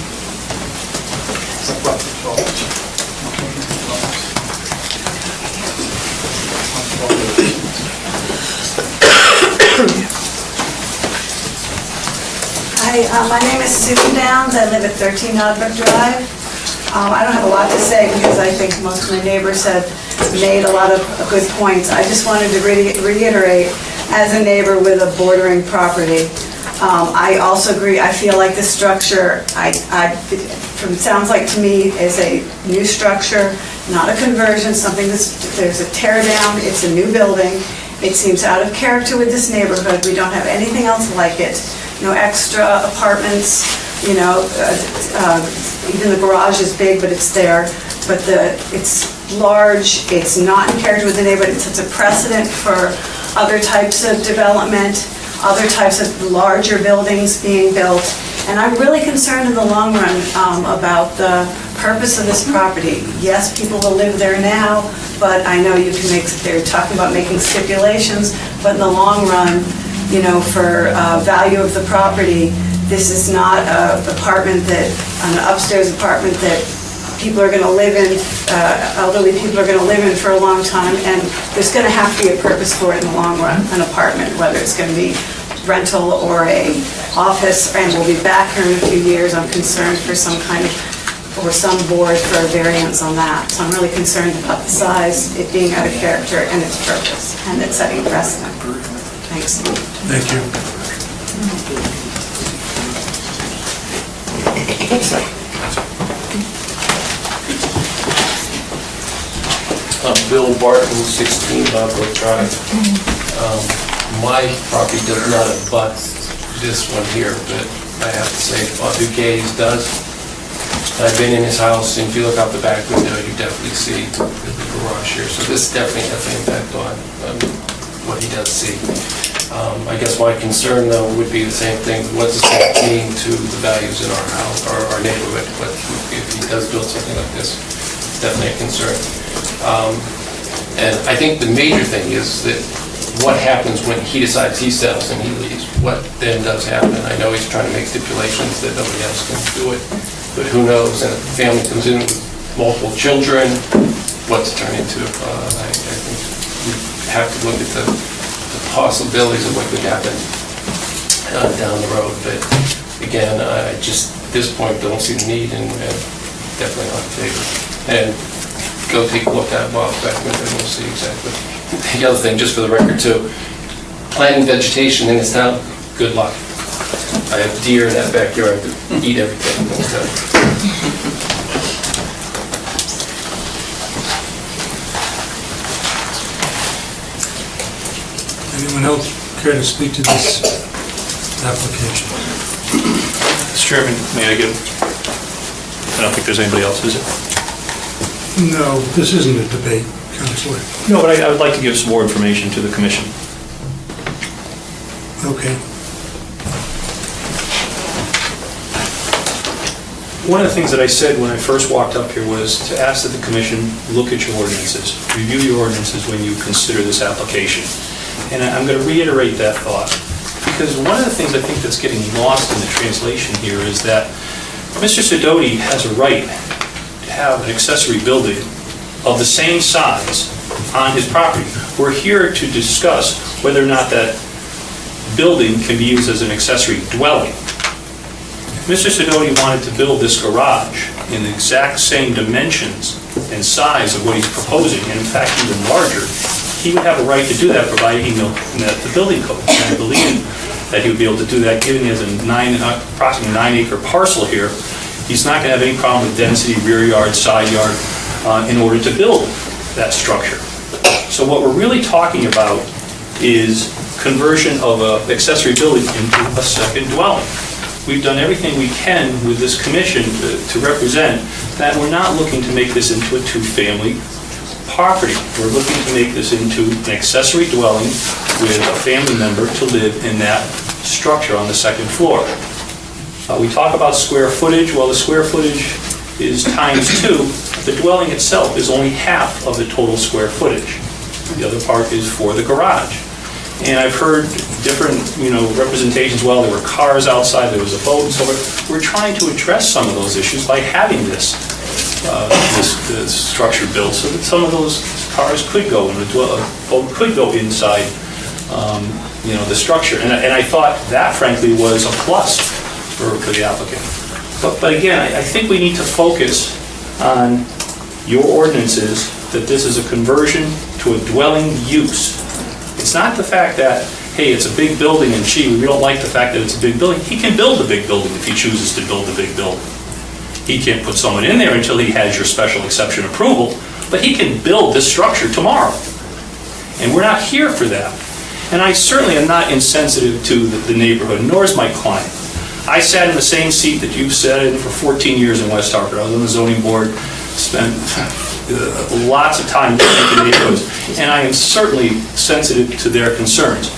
Hi, my name is Susan Downs. I live at 13 Nodbrook Drive. I don't have a lot to say because I think most of my neighbors have made a lot of good points. I just wanted to reiterate, as a neighbor with a bordering property, I also agree. I feel like the structure, sounds like to me, is a new structure, not a conversion, something there's a tear down, it's a new building. It seems out of character with this neighborhood. We don't have anything else like it. No extra apartments, even the garage is big, but it's there. But it's large, it's not in character with the neighborhood. It sets a precedent for other types of development, other types of larger buildings being built. And I'm really concerned in the long run about the purpose of this property. Yes, people will live there now, but I know they're talking about making stipulations, but in the long run, for value of the property, this is not an upstairs apartment that people are going to live in, elderly people are going to live in for a long time, and there's going to have to be a purpose for it in the long run, an apartment, whether it's going to be rental or a office, and we'll be back here in a few years. I'm concerned for some board for a variance on that. So I'm really concerned about the size, it being out of character, and its purpose, and it's setting a precedent. Thanks. Thank you. Bill Barton, 16 Nodbrook Drive. My property does not abut this one here, but I have to say Duquesne's does. I've been in his house, and if you look out the back window, you definitely see the garage here. So this definitely has an impact on what he does see. I guess my concern, though, would be the same thing. What does that mean to the values in our house, or our neighborhood? But if he does build something like this, it's definitely a concern. And I think the major thing is that what happens when he decides he sells and he leaves? What then does happen? I know he's trying to make stipulations that nobody else can do it, but who knows? And if the family comes in with multiple children, what's it turn into? I think we have to look at the possibilities of what could happen down the road. But again, I just at this point don't see the need, and definitely not in favor. And go take a look at Bob's back window and we'll see exactly the other thing, just for the record too, planting vegetation in this town, good luck. I have deer in that backyard that eat everything. Anyone else care to speak to this application? Mr. Chairman, may I give? I don't think there's anybody else, is it? No, this isn't a debate, Counselor. No, but I would like to give some more information to the commission. Okay. One of the things that I said when I first walked up here was to ask that the commission look at your ordinances, review your ordinances when you consider this application. And I'm going to reiterate that thought, because one of the things I think that's getting lost in the translation here is that Mr. Sidoti has a right to have an accessory building of the same size on his property. We're here to discuss whether or not that building can be used as an accessory dwelling. Mr. Sidoti wanted to build this garage in the exact same dimensions and size of what he's proposing, and in fact even larger. He would have a right to do that, provided he met the building code. And I believe that he would be able to do that, given he has a approximately 9-acre parcel here. He's not going to have any problem with density, rear yard, side yard, in order to build that structure. So what we're really talking about is conversion of an accessory building into a second dwelling. We've done everything we can with this commission to represent that we're not looking to make this into a two-family property. We're looking to make this into an accessory dwelling with a family member to live in that structure on the second floor. We talk about square footage. Well, the square footage is times 2. The dwelling itself is only half of the total square footage. The other part is for the garage. And I've heard different, representations. Well, there were cars outside, there was a boat, and so forth. We're trying to address some of those issues by having this structure built, so that some of those cars could go, and a boat could go inside, the structure. And I thought that, frankly, was a plus for the applicant. But again, I think we need to focus on your ordinances, that this is a conversion to a dwelling use. It's not the fact that, hey, it's a big building and gee, we don't like the fact that it's a big building. He can build a big building if he chooses to build a big building. He can't put someone in there until he has your special exception approval, but he can build this structure tomorrow. And we're not here for that. And I certainly am not insensitive to the neighborhood, nor is my client. I sat in the same seat that you've sat in for 14 years in West Hartford. I was on the zoning board, spent lots of time looking at the neighborhoods, and I am certainly sensitive to their concerns.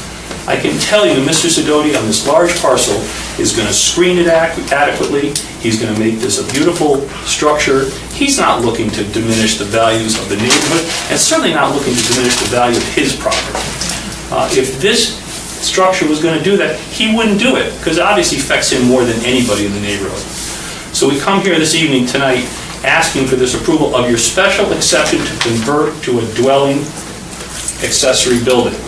I can tell you that Mr. Sidoti on this large parcel is going to screen it adequately. He's going to make this a beautiful structure. He's not looking to diminish the values of the neighborhood, and certainly not looking to diminish the value of his property. If this structure was going to do that, he wouldn't do it, because it obviously affects him more than anybody in the neighborhood. So we come here this evening tonight asking for this approval of your special exception to convert to a dwelling accessory building.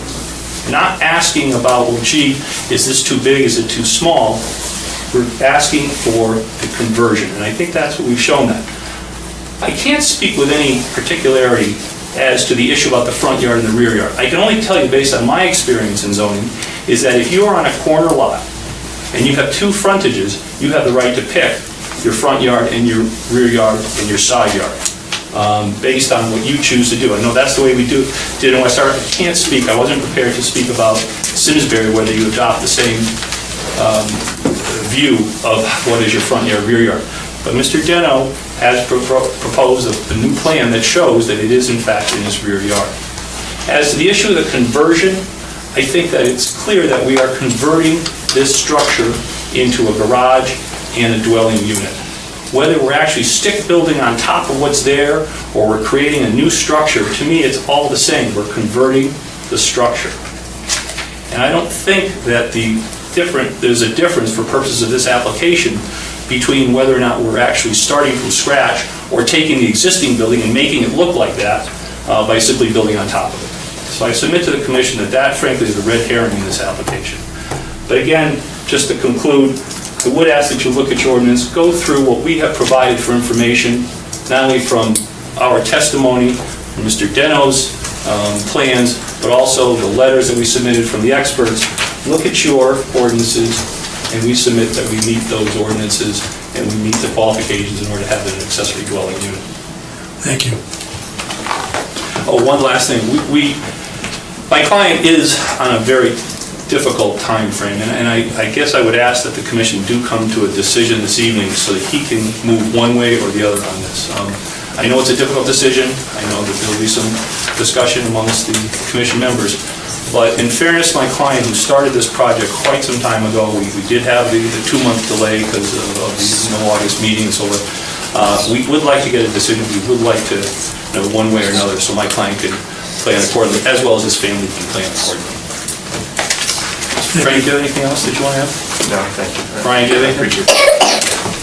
Not asking about, well, gee, is this too big, is it too small? We're asking for the conversion, and I think that's what we've shown that. I can't speak with any particularity as to the issue about the front yard and the rear yard. I can only tell you, based on my experience in zoning, is that if you are on a corner lot and you have two frontages, you have the right to pick your front yard and your rear yard and your side yard, based on what you choose to do. I know that's the way we did in West Hartford. I can't speak, I wasn't prepared to speak about Simsbury, whether you adopt the same view of what is your front yard, rear yard. But Mr. Deno has proposed a new plan that shows that it is in fact in his rear yard. As to the issue of the conversion, I think that it's clear that we are converting this structure into a garage and a dwelling unit. Whether we're actually stick building on top of what's there or we're creating a new structure, to me it's all the same. We're converting the structure. And I don't think that there's a difference for purposes of this application between whether or not we're actually starting from scratch or taking the existing building and making it look like that by simply building on top of it. So I submit to the commission that frankly is a red herring in this application. But again, just to conclude, I would ask that you look at your ordinance, go through what we have provided for information, not only from our testimony, from Mr. Deno's plans, but also the letters that we submitted from the experts, look at your ordinances, and we submit that we meet those ordinances and we meet the qualifications in order to have an accessory dwelling unit. Thank you. Oh, one last thing. My client is on a very difficult time frame, and I guess I would ask that the commission do come to a decision this evening so that he can move one way or the other on this. I know it's a difficult decision. I know that there'll be some discussion amongst the commission members. But in fairness to my client who started this project quite some time ago, we did have the 2-month delay because of the August meeting and so forth. We would like to get a decision. We would like to know one way or another so my client could plan accordingly, as well as his family can plan accordingly. Frank, do you have anything else that you want to have? No, thank you. Brian, do you have anything?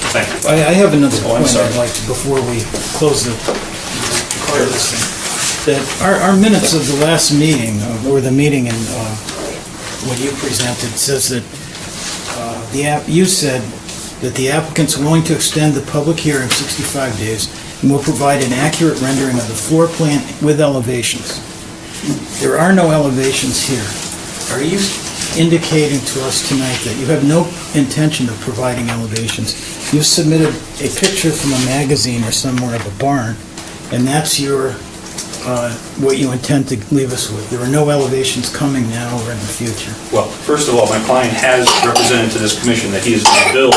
Thank you. I have another Oh, I'm point sorry. I'd like to, before we close the part of this thing. That our minutes of the last meeting, or the meeting in, what you presented, says that you said that the applicant's willing to extend the public hearing 65 days and will provide an accurate rendering of the floor plan with elevations. There are no elevations here. Are you indicating to us tonight that you have no intention of providing elevations? You've submitted a picture from a magazine or somewhere of a barn, and that's what you intend to leave us with. There are no elevations coming now or in the future. Well, first of all, my client has represented to this commission that he is going to build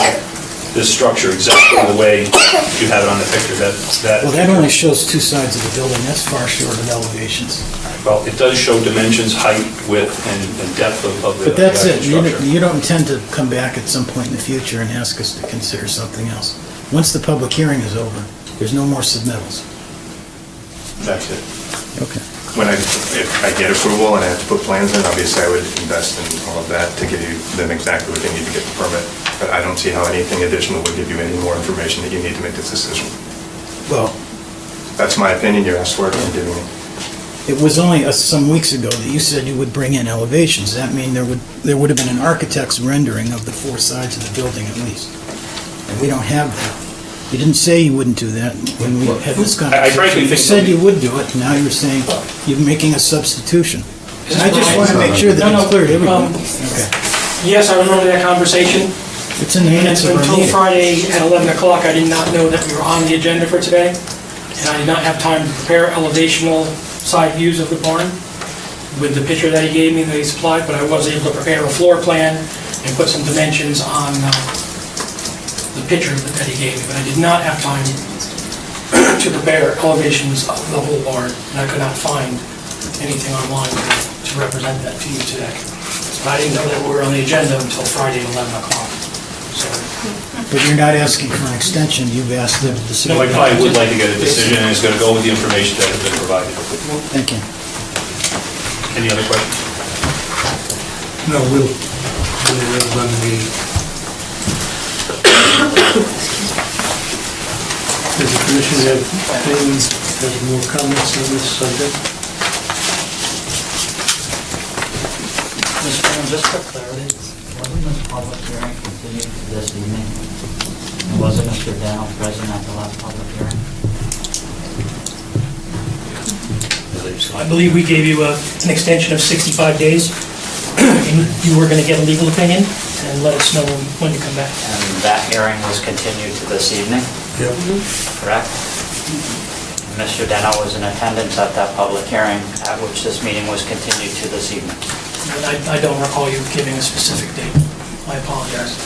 this structure exactly the way you have it on the picture. Well, that only shows two sides of the building. That's far short of elevations. Well, it does show dimensions, height, width, and depth of the But that's it. structure. You don't intend to come back at some point in the future and ask us to consider something else. Once the public hearing is over, there's no more submittals. That's it. Okay. If I get approval and I have to put plans in, obviously I would invest in all of that to give you them exactly what they need to get the permit. But I don't see how anything additional would give you any more information that you need to make this decision. Well, That's my opinion, you asked for it, I'm giving it. it was only some weeks ago that you said you would bring in elevations. That mean there would have been an architect's rendering of the four sides of the building at least. And we don't have that. You didn't say you wouldn't do that when we had this I frankly conversation. You think said you would do it, now you're saying you're making a substitution. And I just want to make sure that it's clear to everyone. Okay. Yes, I remember that conversation. It's in the minutes of our Until meeting. Friday at 11 o'clock, I did not know that we were on the agenda for today, and I did not have time to prepare elevational side views of the barn with the picture that he gave me that he supplied, but I was able to prepare a floor plan and put some dimensions on the picture that he gave me, but I did not have time to prepare elevations of the whole barn, and I could not find anything online to represent that to you today. But I didn't know that we were on the agenda until Friday at 11 o'clock. So, But you're not asking for an extension, you've asked them to see. No, my client would like to get a decision, and is going to go with the information that has been provided. Thank you. Any other questions? No, we'll run the meeting. Does the commission have more comments on this subject? Mr. Chairman, just for clarity, wasn't this public hearing continued to this evening? And wasn't Mr. Dow present at the last public hearing? I believe we gave you an extension of 65 days. And you were going to get a legal opinion and let us know when to come back. And that hearing was continued to this evening, Yep. correct? Mr. Deno was in attendance at that public hearing at which this meeting was continued to this evening. And I don't recall you giving a specific date. I apologize.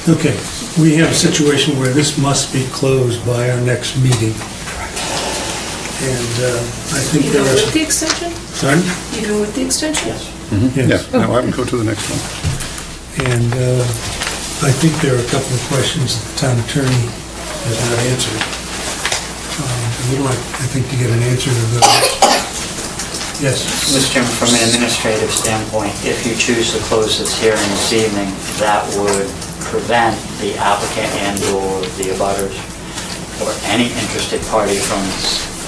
Okay, we have a situation where this must be closed by our next meeting. And I think there are... With the extension? Pardon? You go with the extension? Yes. Yes. Yeah, now I can go to the next one. And I think there are a couple of questions that the town attorney has not answered. I would like, I think, to get an answer to those. Yes. Mr. Chairman, from an administrative standpoint, if you choose to close this hearing this evening, that would prevent the applicant and/or the abutters or any interested party from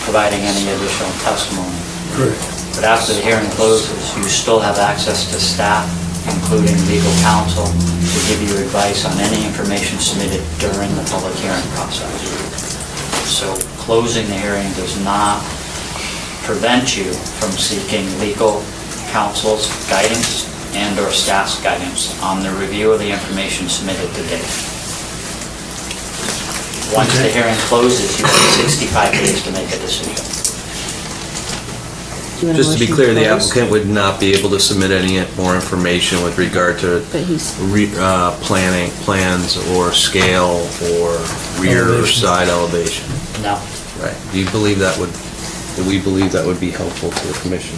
providing any additional testimony. Correct. But after the hearing closes, you still have access to staff, including legal counsel, to give you advice on any information submitted during the public hearing process. So closing the hearing does not prevent you from seeking legal counsel's guidance and/or staff's guidance on the review of the information submitted to date. Once the hearing closes, you have 65 days to make a decision. Do you want a Just to be motion clear, the close? applicant would not be able to submit any more information with regard to But he's, plans or scale or rear or Elevation. side elevation. No. Right. Do you believe that would, do we believe that would be helpful to the commission?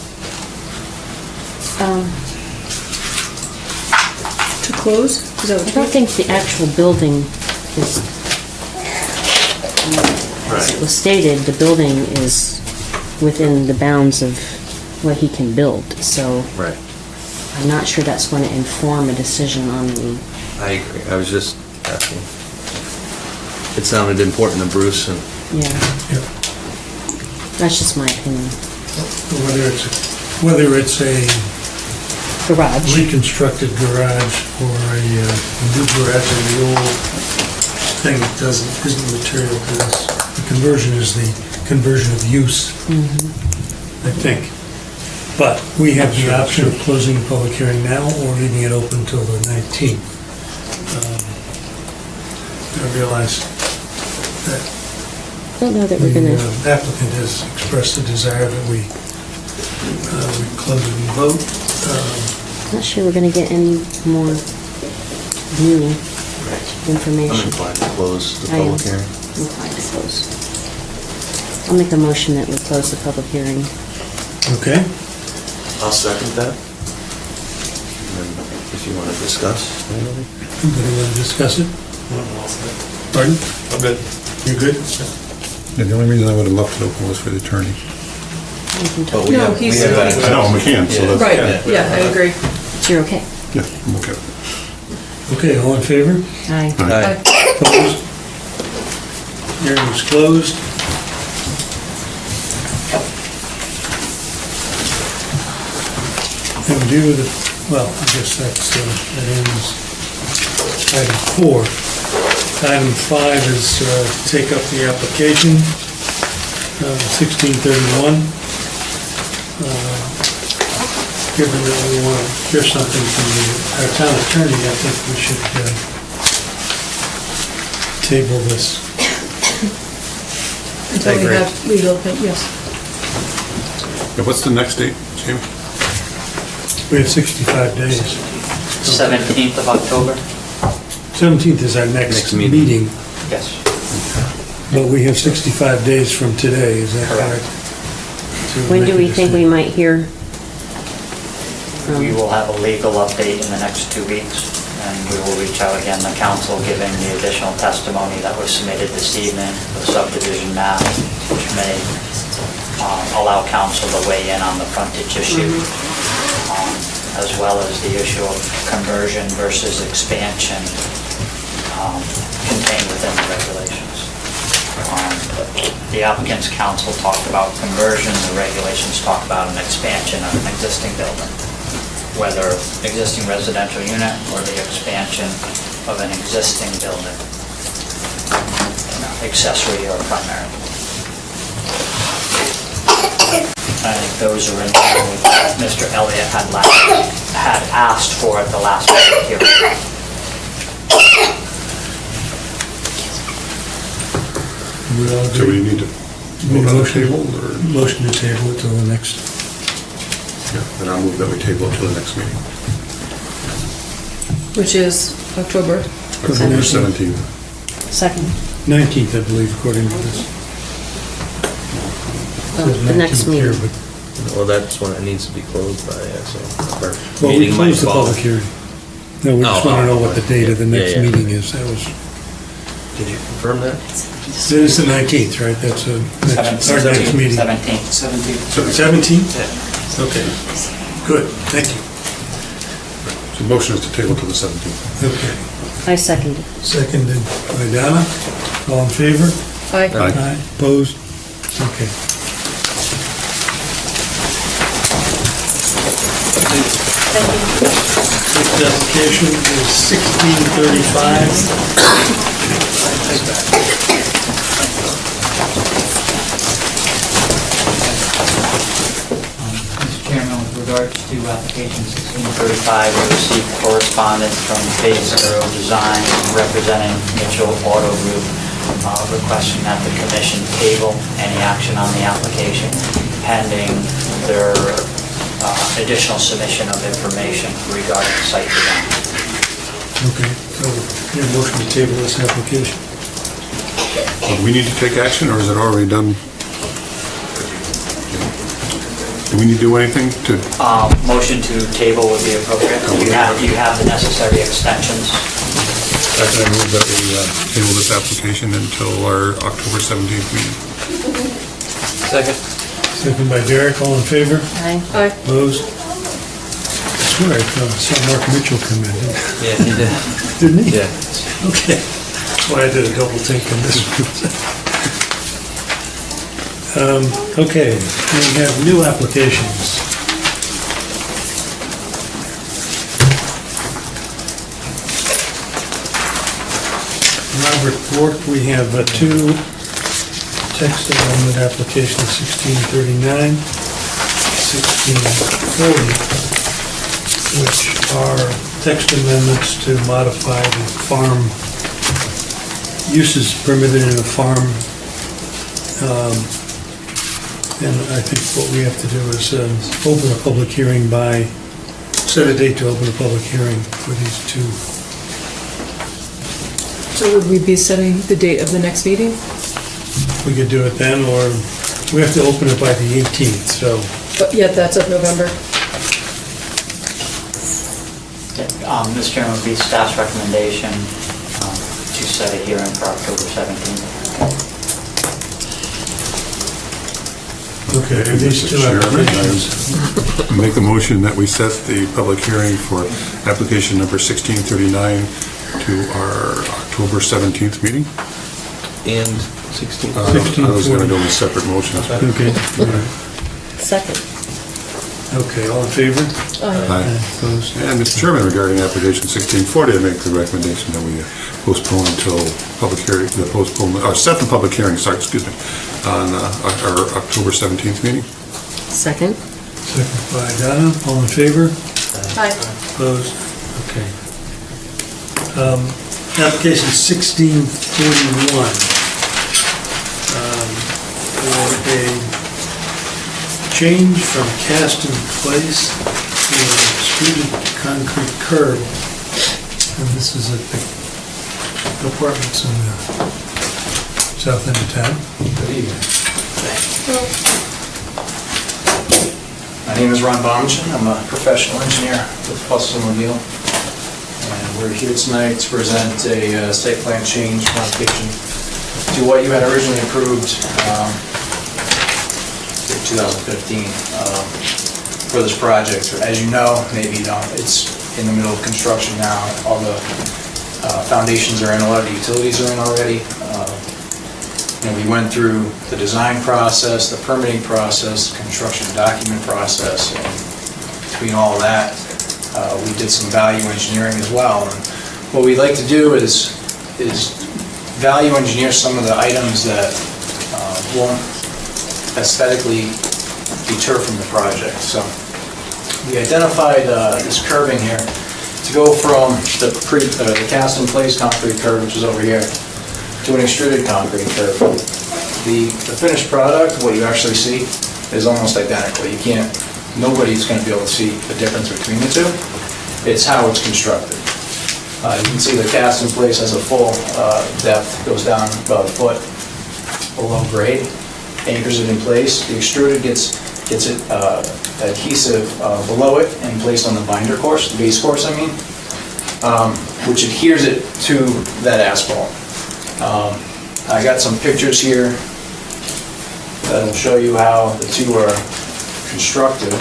To close? Is that I what don't think the actual building is, as it was stated, the building is within the bounds of what he can build, so Right. I'm not sure that's going to inform a decision on the, I agree. I was just asking. It sounded important to Bruce and yeah, Yep. that's just my opinion. Whether it's a Garage. reconstructed garage or a new garage or the old thing that isn't material to this. The conversion is the conversion of use, I think. But we have the option of closing the public hearing now or leaving it open until the 19th. I realize that I don't know that we're the gonna, applicant has expressed a desire that we close it and vote. not sure we're gonna get any more new I'm information. inclined to close the I am public hearing. inclined to close. I'll make a motion that we close the public hearing. Okay? I'll second that. And then if you want to discuss, anybody? Anybody want to discuss it? Pardon? I'm good. You good? Yeah, the only reason I would have left it open was for the attorney. But we No, have- he's- we have that- I know, we can, so that's... Right, yeah, I agree. So you're okay? Yeah, I'm okay. Okay, all in favor? Aye. Aye. Opposed? Hearing is closed. And due to the, well, I guess that ends item 4. Item 5 is to take up the application, 1631. Given that we want to hear something from our town attorney, I think we should table this. Until we have legal, yes. Yeah, what's the next date, Jamie? We have 65 days. 17th of October? 17th is our next Next meeting. meeting, Yes. but we have 65 days from today, is that correct? To When make do a we think we decision. might hear? We will have a legal update in the next 2 weeks, and we will reach out again to council, given the additional testimony that was submitted this evening, the subdivision map, which may allow council to weigh in on the frontage issue, as well as the issue of conversion versus expansion contained within the regulations. The applicant's counsel talked about conversion, the regulations talk about an expansion of an existing building, whether existing residential unit or the expansion of an existing building, accessory or primary. I think those are in line with what Mr. Elliott had asked for at the last public hearing. We all So agree? we need to Need a vote on the motion? table, or... Motion to table it till the next, Yeah, then I'll move that we table it to the next meeting. Which is October. October 17th. Second. 19th, I believe, according to this. Says The next 19th here, meeting. but- Well, that's when it needs to be closed by, so. our Well, we meeting might closed the fall. public hearing. No, we just Oh, want to know what the date of the yeah, next yeah. meeting is. That was, Did you confirm that? it is the 19th, right? That's our next meeting. 17th. 17th? Okay, good, thank you. So the motion is to table to the 17th. Okay, I second it. seconded by Donna. All in favor? Aye. Aye. Opposed? Okay. Next application is 1635. regards to application 1635, we received correspondence from Phase Zero Design representing Mitchell Auto Group requesting that the commission table any action on the application pending their additional submission of information regarding site design. Okay, so, yeah, motion to table this application. Do we need to take action, or is it already done? Do we need to do anything to? Motion to table would be appropriate. You have the necessary extensions. Second, I move that we table this application until our October 17th meeting. Second. Second by Derek, all in favor? Aye. Opposed? I swear I saw Mark Mitchell come in. Yeah, he did. Didn't he? Yeah. Okay, that's why I did a double take on this one. Okay, we have new applications. Robert Bork, we have two text amendment applications, 1639, 1640, which are text amendments to modify the farm uses permitted in a farm. And I think what we have to do is open a public hearing set a date to open a public hearing for these two. So would we be setting the date of the next meeting? We could do it then, or we have to open it by the 18th, so. But yet that's of November. Mr. Chairman, would be staff's recommendation to set a hearing for October 17th. Okay, and these two applications. Make a motion that we set the public hearing for application number 1639 to our October 17th meeting. And 16. I was going to do them as separate motions. Okay, all right. Second. Okay, all in favor? Aye. Opposed? And Mr. Chairman, regarding application 1640, I make the recommendation that we postpone until public hearing, set the public hearing, on our October 17th meeting. Second. Second by Donna, all in favor? Aye. Opposed? Okay. Application 1641. For a change from cast in place to an extruded concrete curb. And this is at the apartments in the south end of town. Good evening. My name is Ron Baumchen. I'm a professional engineer with Fussin O'Neill. And we're here tonight to present a site plan change modification to what you had originally approved in 2015 for this project. As you know, maybe you don't, it's in the middle of construction now. All the foundations are in, a lot of the utilities are in already. We went through the design process, the permitting process, construction document process, and between all of that, we did some value engineering as well. And what we'd like to do is value engineer some of the items that won't aesthetically deter from the project. So we identified this curbing here to go from the cast-in-place concrete curb, which is over here, to an extruded concrete curb. The finished product, what you actually see, is almost identical. Nobody's going to be able to see the difference between the two. It's how it's constructed. You can see the cast-in-place has a full depth, goes down about a foot below grade, anchors it in place. The extruded gets it adhesive below it and placed on the binder course, the base course I mean, which adheres it to that asphalt. I got some pictures here that will show you how the two are constructed.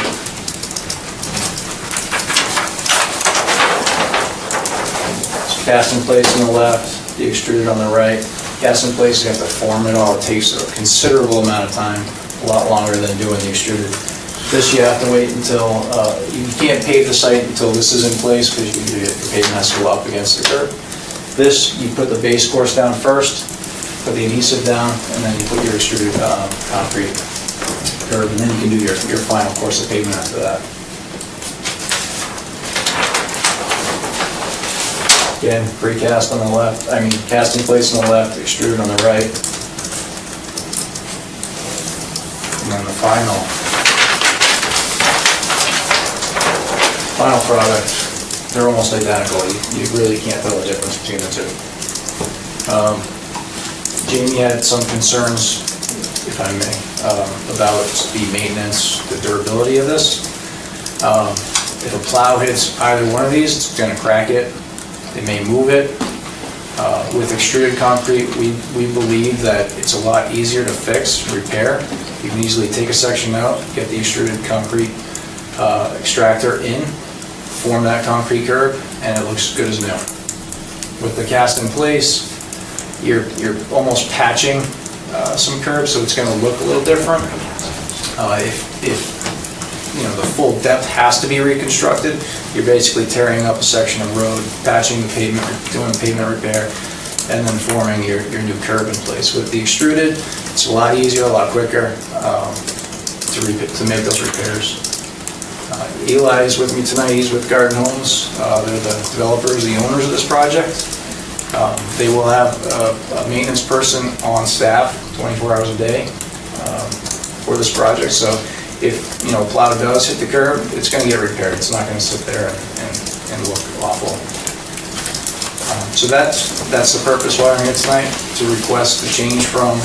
It's cast in place on the left, the extruded on the right. Cast in place, you have to form it all. It takes a considerable amount of time, a lot longer than doing the extruded. This you have to wait until, you can't pave the site until this is in place because the pavement has to go up against the curb. This, you put the base course down first, put the adhesive down, and then you put your extruded concrete curb, and then you can do your final course of pavement after that. Again, precast on the left, cast in place on the left, extruded on the right. And then the final product, they're almost identical. You really can't tell the difference between the two. Jamie had some concerns, if I may, about the maintenance, the durability of this. If a plow hits either one of these, it's gonna crack it. It may move it. With extruded concrete, we believe that it's a lot easier to fix, repair. You can easily take a section out, get the extruded concrete extractor in, form that concrete curb, and it looks good as new. With the cast in place, you're almost patching some curbs, so it's going to look a little different. If the full depth has to be reconstructed, you're basically tearing up a section of road, patching the pavement, doing pavement repair, and then forming your new curb in place. With the extruded, it's a lot easier, a lot quicker to make those repairs. Eli is with me tonight. He's with Garden Homes. They're the developers, the owners of this project. They will have a maintenance person on staff 24 hours a day for this project. So if a plow does hit the curb, it's going to get repaired. It's not going to sit there and look awful. So that's the purpose why I'm here tonight, to request the change from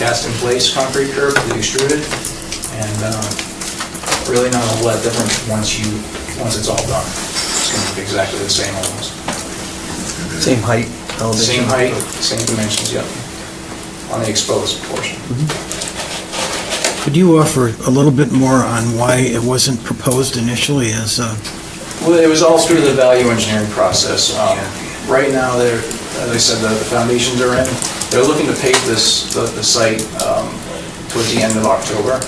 cast in place concrete curb to the extruded, and really not a whole lot different once it's all done. It's going to be exactly the same almost. Same height, elevation? Same height, same dimensions, yep, on the exposed portion. Could you offer a little bit more on why it wasn't proposed initially as a... Well, it was all through the value engineering process. Right now, as I said, the foundations are in. They're looking to pave the site towards the end of October.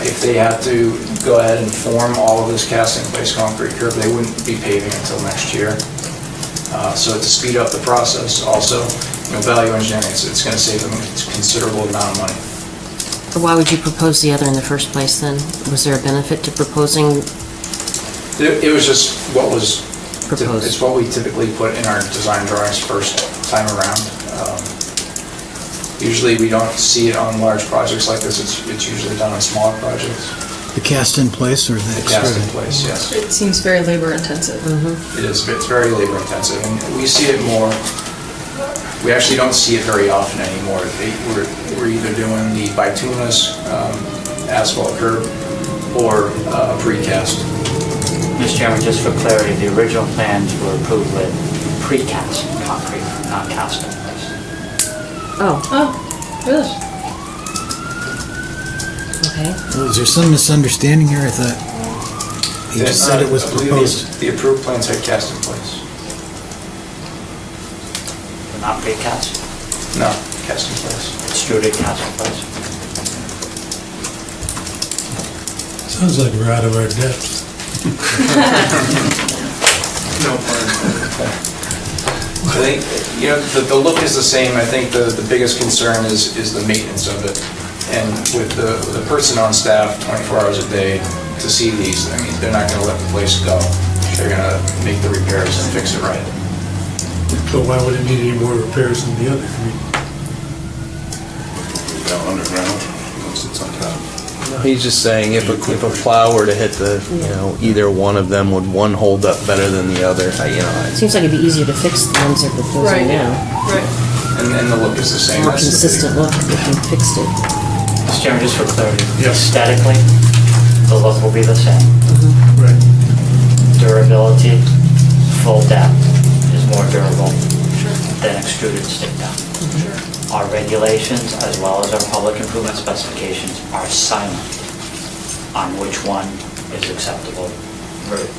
If they had to go ahead and form all of this cast-in-place concrete curb, they wouldn't be paving until next year. So to speed up the process, also, value engineering, it's going to save them a considerable amount of money. But why would you propose the other in the first place then? Was there a benefit to proposing? It was just what was proposed. It's what we typically put in our design drawings first time around. Usually we don't see it on large projects like this. It's usually done on smaller projects. The cast in place or the extruded? Cast in place, yes. It seems very labor intensive. It is. It's very labor intensive, and we see it more. We actually don't see it very often anymore. We're either doing the bituminous asphalt curb or precast. Mr. Chairman, just for clarity, the original plans were approved with precast concrete, not cast in place. Oh, really? Okay. Well, is there some misunderstanding here? I thought he just said it was I believe proposed. The approved plans had cast in place. But not precast? No, cast in place. Extruded cast in place? Sounds like we're out of our depth. No I think, the look is the same. I think the biggest concern is the maintenance of it. And with the person on staff 24 hours a day to see these, they're not going to let the place go. They're going to make the repairs and fix it right. But why would it need any more repairs than the other? Down underground, once it's on top. He's just saying if a plow were to hit either one of them, would one hold up better than the other? It seems like it'd be easier to fix the ones they're proposing now. Right. And the look is the same. More That's the consistent look if you fixed it. Mr. Chairman, just for clarity, Yes. aesthetically, the look will be the same. Right. Durability, full depth is more durable than extruded stick down. Our regulations, as well as our public improvement specifications, are silent on which one is acceptable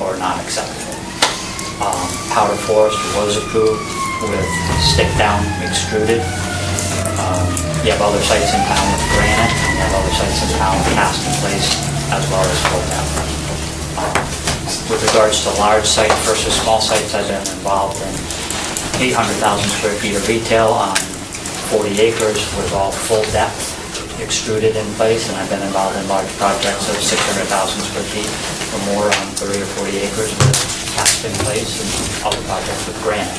or not acceptable. Powder forest was approved with stick down extruded. You have other sites in town with granite, and you have other sites in town with cast in place, as well as full depth. With regards to large sites versus small sites, I've been involved in 800,000 square feet of retail on 40 acres with all full depth extruded in place, and I've been involved in large projects of 600,000 square feet or more on 30 or 40 acres with cast in place, and other projects with granite.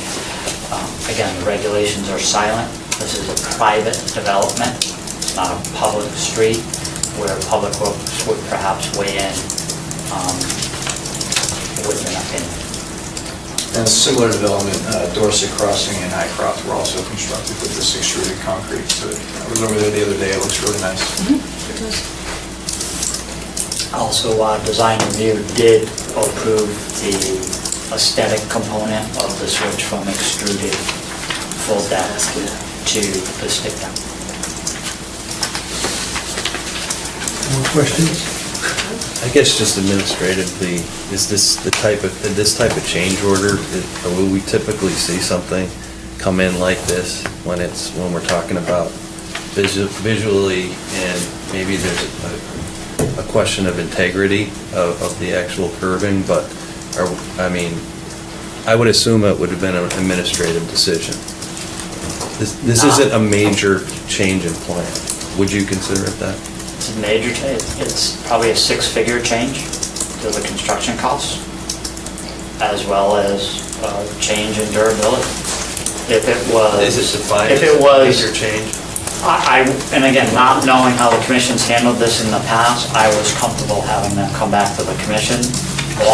Again, the regulations are silent. This is a private development. It's not a public street where Public Works would perhaps weigh in with an opinion. And a similar development, Dorset Crossing and Highcroft were also constructed with this extruded concrete. So I was over there the other day, it looks really nice. Also, Design Review did approve the aesthetic component of the switch from extruded full depth to the stick down. More questions? I guess just administratively, is this the type of change order, will we typically see something come in like this when we're talking about visually, and maybe there's a question of integrity of the actual curving, but, I would assume it would have been an administrative decision. This isn't a major change in plan. Would you consider it that? It's a major change. It's probably a six-figure change to the construction costs, as well as change in durability. If it was... Is it defined as a major change? And again, not knowing how the commission's handled this in the past, I was comfortable having them come back to the commission.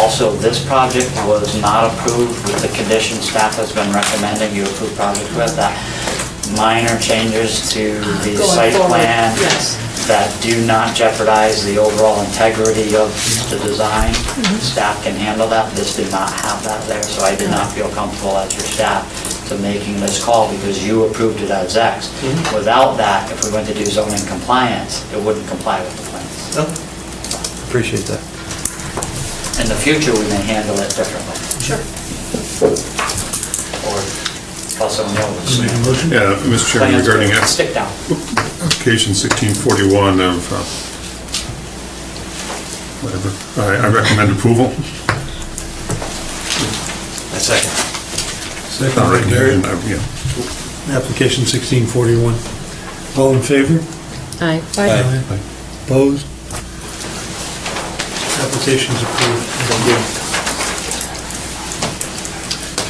Also, this project was not approved with the condition staff has been recommending you approve project with, that minor changes to the site plan that do not jeopardize the overall integrity of the design. Staff can handle that. This did not have that there, so I did not feel comfortable as your staff to making this call because you approved it as X. Without that, if we went to do zoning compliance, it wouldn't comply with the plans. Appreciate that. In the future, we may handle it differently. Sure. Or plus or minus. Make a motion? Yeah, Mr. Chairman, regarding Stick down. application 1641 of, whatever, I recommend approval. A second. Second by Barrett. Yeah. Application 1641. All in favor? Aye. Opposed? Application's approved.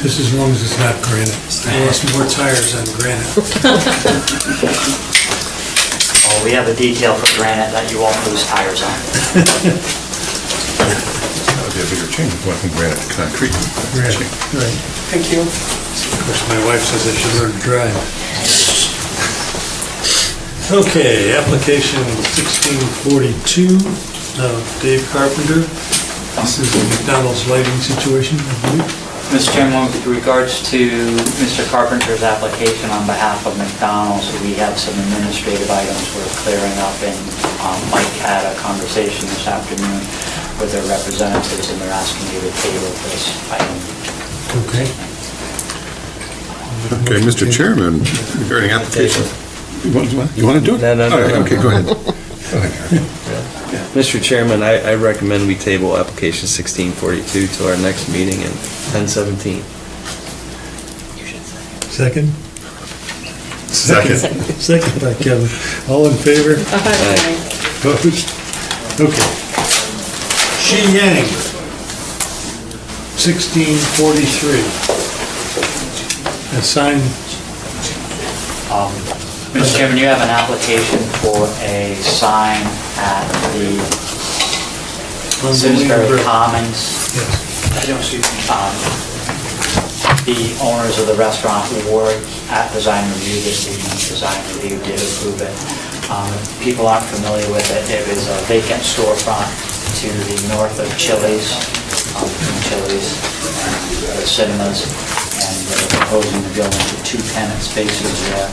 Just as long as it's not granite. I lost more tires on granite. Oh, we have a detail for granite that you won't lose tires on. That would be a bigger change, going from granite to concrete. Granite, right. Thank you. Of course, my wife says I should learn to drive. Okay, application 1642 of Dave Carpenter. This is the McDonald's lighting situation, I believe. Mr. Chairman, with regards to Mr. Carpenter's application on behalf of McDonald's, we have some administrative items we're clearing up, and Mike had a conversation this afternoon with their representatives, and they're asking you to table this item. Okay. Okay, Mr. Chairman, regarding application. You want to do it? No. All right, okay, go ahead. Mr. Chairman, I recommend we table application 1642 to our next meeting in 10/17. Second? Second. Second by Kevin. All in favor? Aye. Opposed? Okay. Shi Yang, 1643. A sign. Mr. Chairman, you have an application for a sign at the Simsbury Commons. The owners of the restaurant were at Design Review this evening. Design Review did approve it. People aren't familiar with it. It is a vacant storefront to the north of Chili's, between Chili's and the cinemas, and they're proposing to go into 2 tenant spaces there.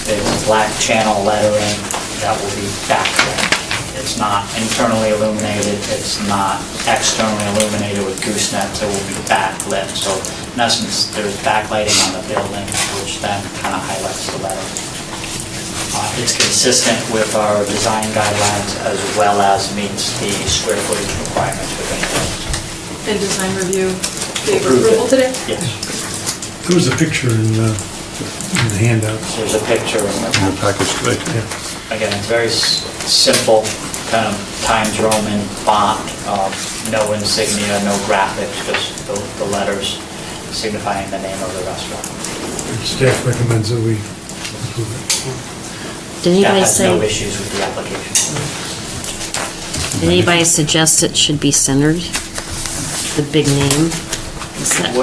It's black channel lettering that will be backlit. It's not internally illuminated, it's not externally illuminated with goosenets, it will be backlit. So in essence, there's backlighting on the building, which then kind of highlights the letter. It's consistent with our design guidelines as well as meets the square footage requirements within the code. And Design Review gave Approved approval it. today? Yes. There was a picture in the handout. There's a picture in the In the package today. Yeah. again, it's very simple, kind of Times Roman font, no insignia, no graphics, just the letters signifying the name of the restaurant. Staff recommends that we approve it. Did anybody Staff has no say, issues with the application. did anybody suggest it should be centered? The big name? Is that-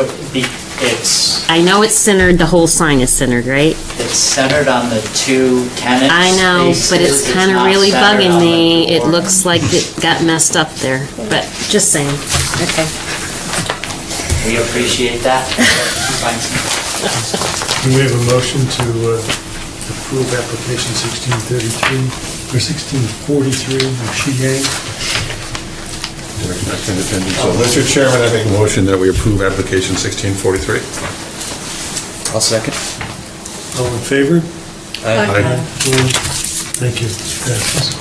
It's I know it's centered, the whole sign is centered, right? It's centered on the two tenant I know, spaces. but it's kind of not really centered bugging on the me. It door. looks like it got messed up there, but just saying. Okay. We appreciate that. Thanks. Do we have a motion to approve application 1633, or 1643 of Shegang? So, Mr. Chairman, I make a motion that we approve application 1643. I'll second. All in favor? Aye. Thank you. Passes.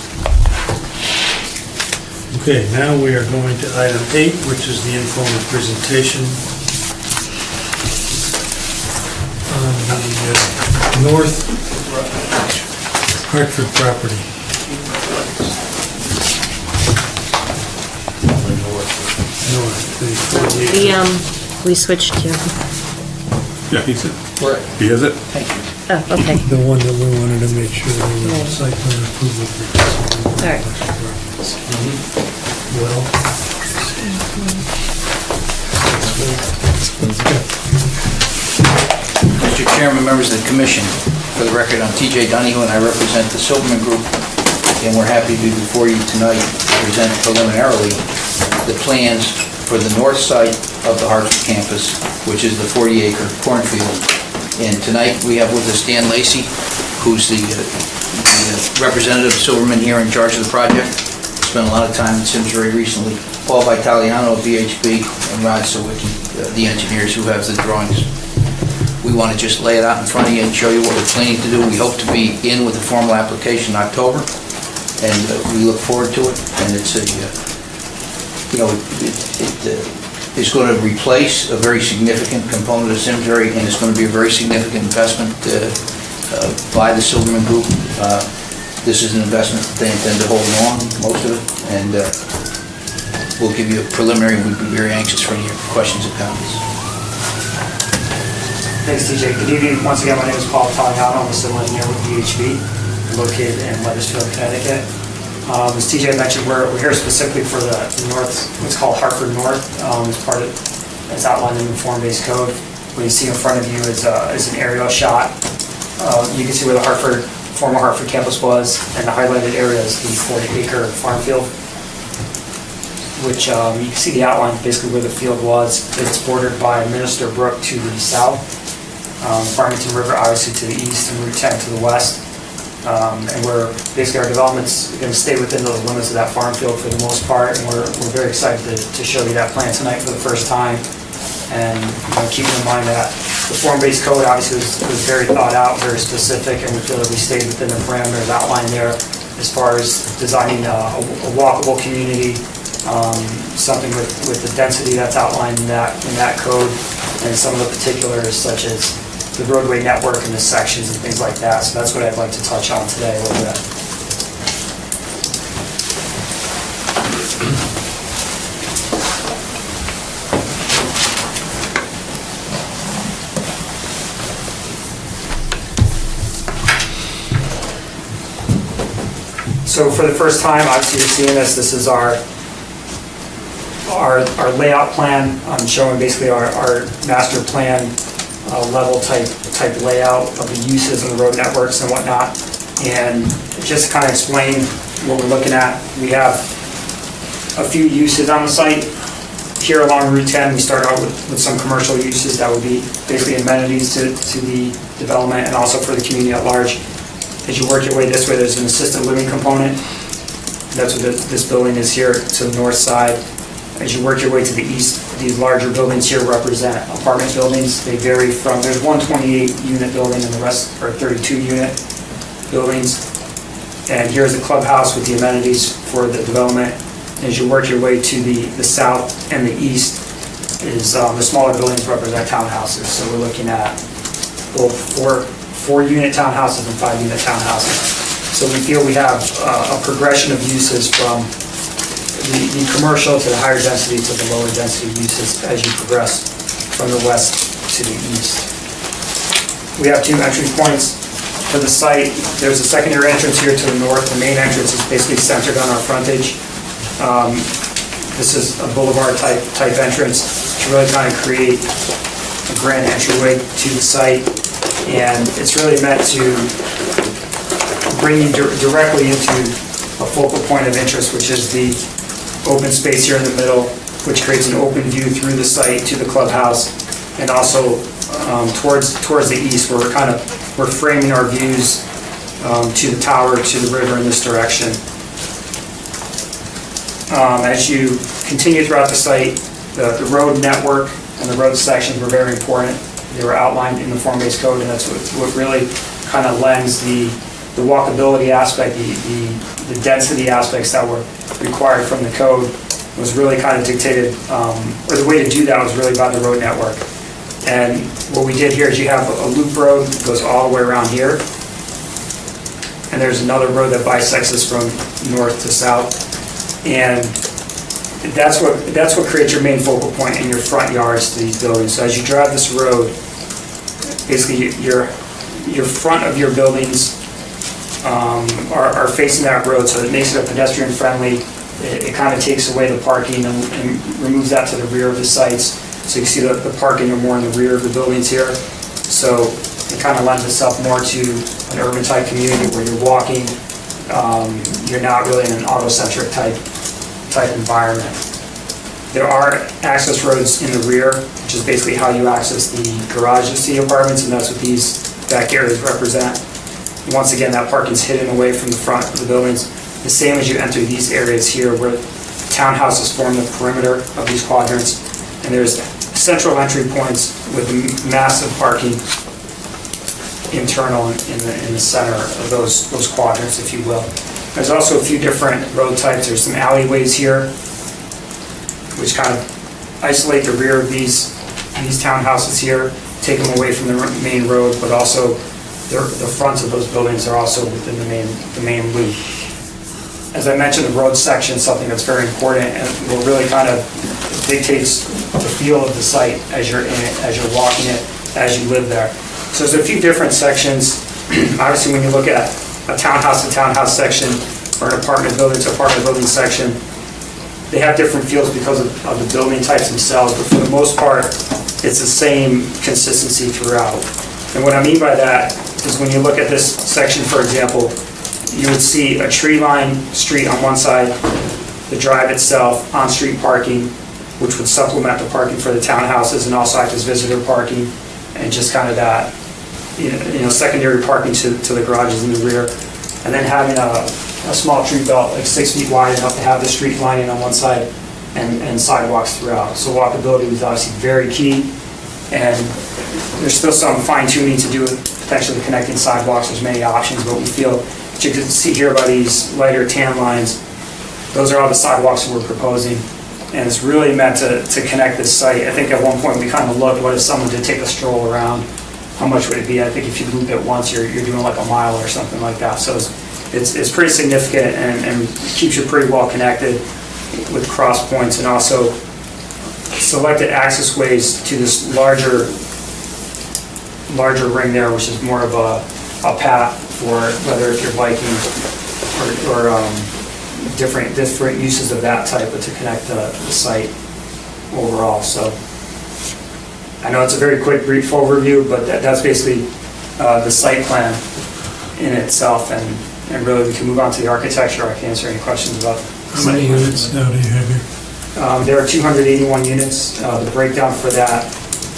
Okay, now we are going to item 8, which is the informal presentation on the North Hartford property. North, the 48. We switched to, Yeah, he's it. He is it? oh, okay. The one that we wanted to make sure there was site plan approval for. All right. Well. Mr. Chairman, members of the commission, for the record, I'm TJ Donahue and I represent the Silverman Group, and we're happy to be before you tonight to present preliminarily the plans for the north side of the Hartford campus, which is the 40-acre cornfield. And tonight, we have with us Dan Lacey, who's the representative of Silverman here in charge of the project. Spent a lot of time in Simsbury recently. Paul Vitaliano of VHB and Rod Sawicki, the engineers who have the drawings. We want to just lay it out in front of you and show you what we're planning to do. We hope to be in with a formal application in October, and we look forward to it. And it's a, it's going to replace a very significant component of Simsbury, and it's going to be a very significant investment by the Silverman Group. This is an investment that they intend to hold long, most of it, and we'll give you a preliminary, and we'd be very anxious for any questions and comments. Thanks, TJ. Good evening. Once again, my name is Paul Italiano. I'm a civil engineer with VHB, located in Wethersfield, Connecticut. As TJ mentioned, we're here specifically for the north, what's called Hartford North. It's outlined in the form-based code. What you see in front of you is an aerial shot. You can see where the former Hartford campus was, and the highlighted area is the 40-acre farm field, which you can see the outline, basically where the field was. It's bordered by Minister Brook to the south, Farmington River obviously to the east, and Route 10 to the west. And basically our development's going to stay within those limits of that farm field for the most part, and we're very excited to show you that plan tonight for the first time. And keeping in mind that the form-based code obviously was very thought out, very specific, and we feel that we stayed within the parameters outlined there as far as designing a walkable community, something with the density that's outlined in that code, and some of the particulars such as the roadway network and the sections and things like that. So that's what I'd like to touch on today a little bit. So for the first time, obviously you're seeing this. This is our layout plan. I'm showing basically our master plan level type layout of the uses and the road networks and whatnot. And just to kind of explain what we're looking at, we have a few uses on the site. Here along Route 10, we start out with some commercial uses that would be basically amenities to the development and also for the community at large. As you work your way this way, there's an assisted living component. That's what this building is here to the north side. As you work your way to the east, these larger buildings here represent apartment buildings. They vary from, there's one 28-unit building and the rest are 32-unit buildings. And here's the clubhouse with the amenities for the development. As you work your way to the south and the east, is the smaller buildings represent townhouses. So we're looking at both four-unit townhouses and 5-unit townhouses. So So we feel we have a progression of uses from the commercial to the higher density to the lower density uses as you progress from the west to the east. We have two entry points for the site. There's a secondary entrance here to the north. The main entrance is basically centered on our frontage. This is a boulevard type entrance to really kind of create a grand entryway to the site. And it's really meant to bring you directly into a focal point of interest, which is the open space here in the middle, which creates an open view through the site to the clubhouse, and also towards the east, where we're framing our views to the tower, to the river in this direction. As you continue throughout the site, the road network and the road sections were very important. They were outlined in the form-based code, and that's what really kind of lends the walkability aspect, the density aspects that were required from the code was really kind of dictated, or the way to do that was really by the road network. And what we did here is you have a loop road that goes all the way around here, and there's another road that bisects us from north to south, and that's what creates your main focal point in your front yards to these buildings. So as you drive this road, basically your front of your buildings are facing that road, so it makes it a pedestrian friendly. It kind of takes away the parking and removes that to the rear of the sites. So you can see the parking are more in the rear of the buildings here. So it kind of lends itself more to an urban type community where you're walking. You're not really in an auto-centric type environment. There are access roads in the rear, which is basically how you access the garages to the apartments, and that's what these back areas represent. Once again, that parking's hidden away from the front of the buildings. The same as you enter these areas here where townhouses form the perimeter of these quadrants, and there's central entry points with massive parking internal in the center of those quadrants, if you will. There's also a few different road types. There's some alleyways here, which kind of isolate the rear of these townhouses here, take them away from the main road, but also the fronts of those buildings are also within the main loop. As I mentioned, the road section is something that's very important and will really kind of dictates the feel of the site as you're in it, as you're walking it, as you live there. So there's a few different sections. Obviously, when you look at a townhouse to townhouse section or an apartment building to apartment building section, they have different feels because of the building types themselves, but for the most part, it's the same consistency throughout. And what I mean by that is when you look at this section, for example, you would see a tree-lined street on one side, the drive itself, on-street parking, which would supplement the parking for the townhouses and also act as visitor parking, and just kind of that, secondary parking to the garages in the rear. And then having a small tree belt, like 6 feet wide enough to have the street lining on one side and sidewalks throughout. So walkability was obviously very key, and there's still some fine tuning to do with potentially connecting sidewalks. There's many options, but we feel, as you can see here by these lighter tan lines, those are all the sidewalks that we're proposing, and it's really meant to connect this site. I think at one point we kind of looked, what if someone did take a stroll around, how much would it be? I think if you loop it once, you're doing like a mile or something like that. So it's pretty significant and keeps you pretty well connected with cross points, and also selected access ways to this larger ring there, which is more of a path for whether if you're biking or different uses of that type, but to connect the site overall. So I know it's a very quick, brief overview, but that's basically the site plan in itself, and really we can move on to the architecture. I can answer any questions about the How many units now do you have here? There are 281 units. The breakdown for that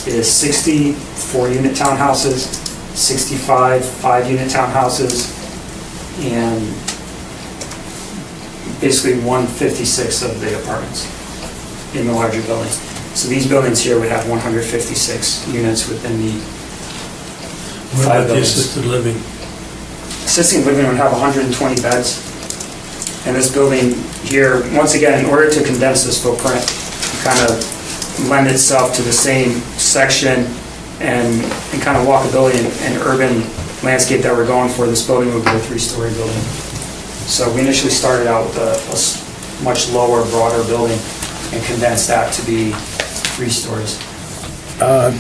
is 60 4-unit townhouses, 65 5-unit townhouses, and basically 156 of the apartments in the larger buildings. So these buildings here would have 156 units within the What 5 about the buildings. assisted living? Assisted living would have 120 beds. And this building here, once again, in order to condense this footprint, kind of lend itself to the same section and kind of walkability and urban landscape that we're going for, this building would be a 3-story building. So we initially started out with a much lower, broader building and condensed that to be 3 stories.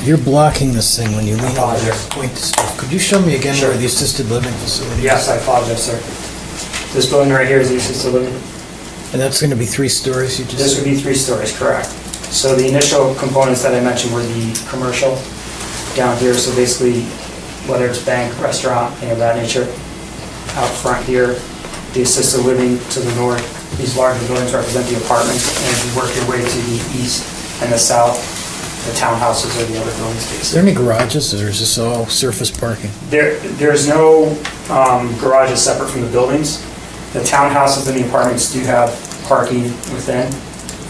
You're blocking this thing when you lean over there. Apologize. Point to stuff. Could you show me again Sure. where the assisted living facility is? Yes, I apologize, sir. This building right here is the assisted living. And that's going to be 3 stories, you just This said? would be 3 stories, correct. So the initial components that I mentioned were the commercial down here, so basically, whether it's bank, restaurant, thing of that nature. Out front here, the assisted living to the north. These larger buildings represent the apartments, and if you work your way to the east and the south, the townhouses are the other buildings. Is there any garages, or is this all surface parking? There's no garages separate from the buildings. The townhouses and the apartments do have parking within.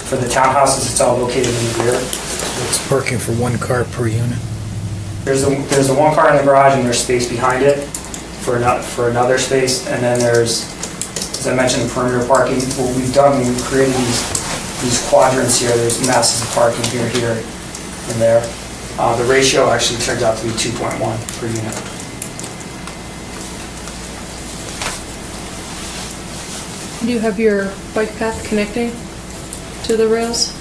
For the townhouses, it's all located in the rear. It's parking for 1 car per unit. There's the 1 car in the garage and there's space behind it for another space. And then there's, as I mentioned, the perimeter parking. What we've done, we've created these quadrants here. There's masses of parking here, and there. The ratio actually turns out to be 2.1 per unit. Do you have your bike path connecting to the rails?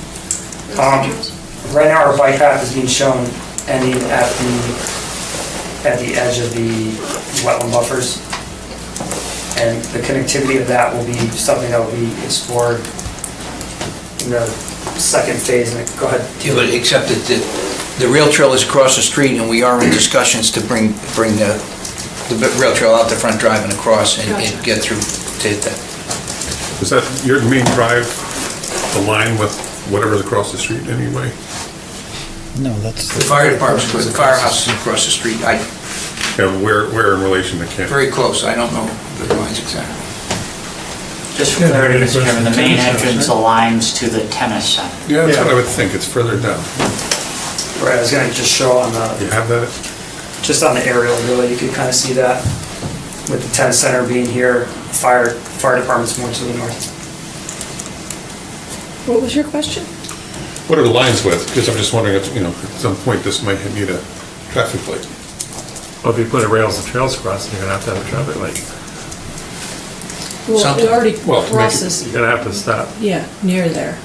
Right now, our bike path is being shown ending at the edge of the wetland buffers. And the connectivity of that will be something that will be explored in the second phase. Go ahead. Yeah, but except that the rail trail is across the street, and we are in discussions to bring the rail trail out the front drive and across and get through to hit that. Is that your main drive, the line with whatever's across the street anyway? No, that's... The fire department's, the firehouse is across the street. Yeah, where in relation to Kent? Very close, I don't know the lines exactly. Just for clarity, Mr. Chairman, the main entrance aligns to the tennis center. Yeah, that's what I would think, it's further down. Right, I was going to just show on You have that? just on the aerial, really, you could kind of see that with the tennis center being here, fire department's more to the north. What was your question? What are the lines with? Because I'm just wondering if, at some point this might need a traffic light. Well, if you put a rails and trails across, you're gonna have to have a traffic light. Well, it already Well, to make it- crosses, You're gonna have to stop. yeah, near there.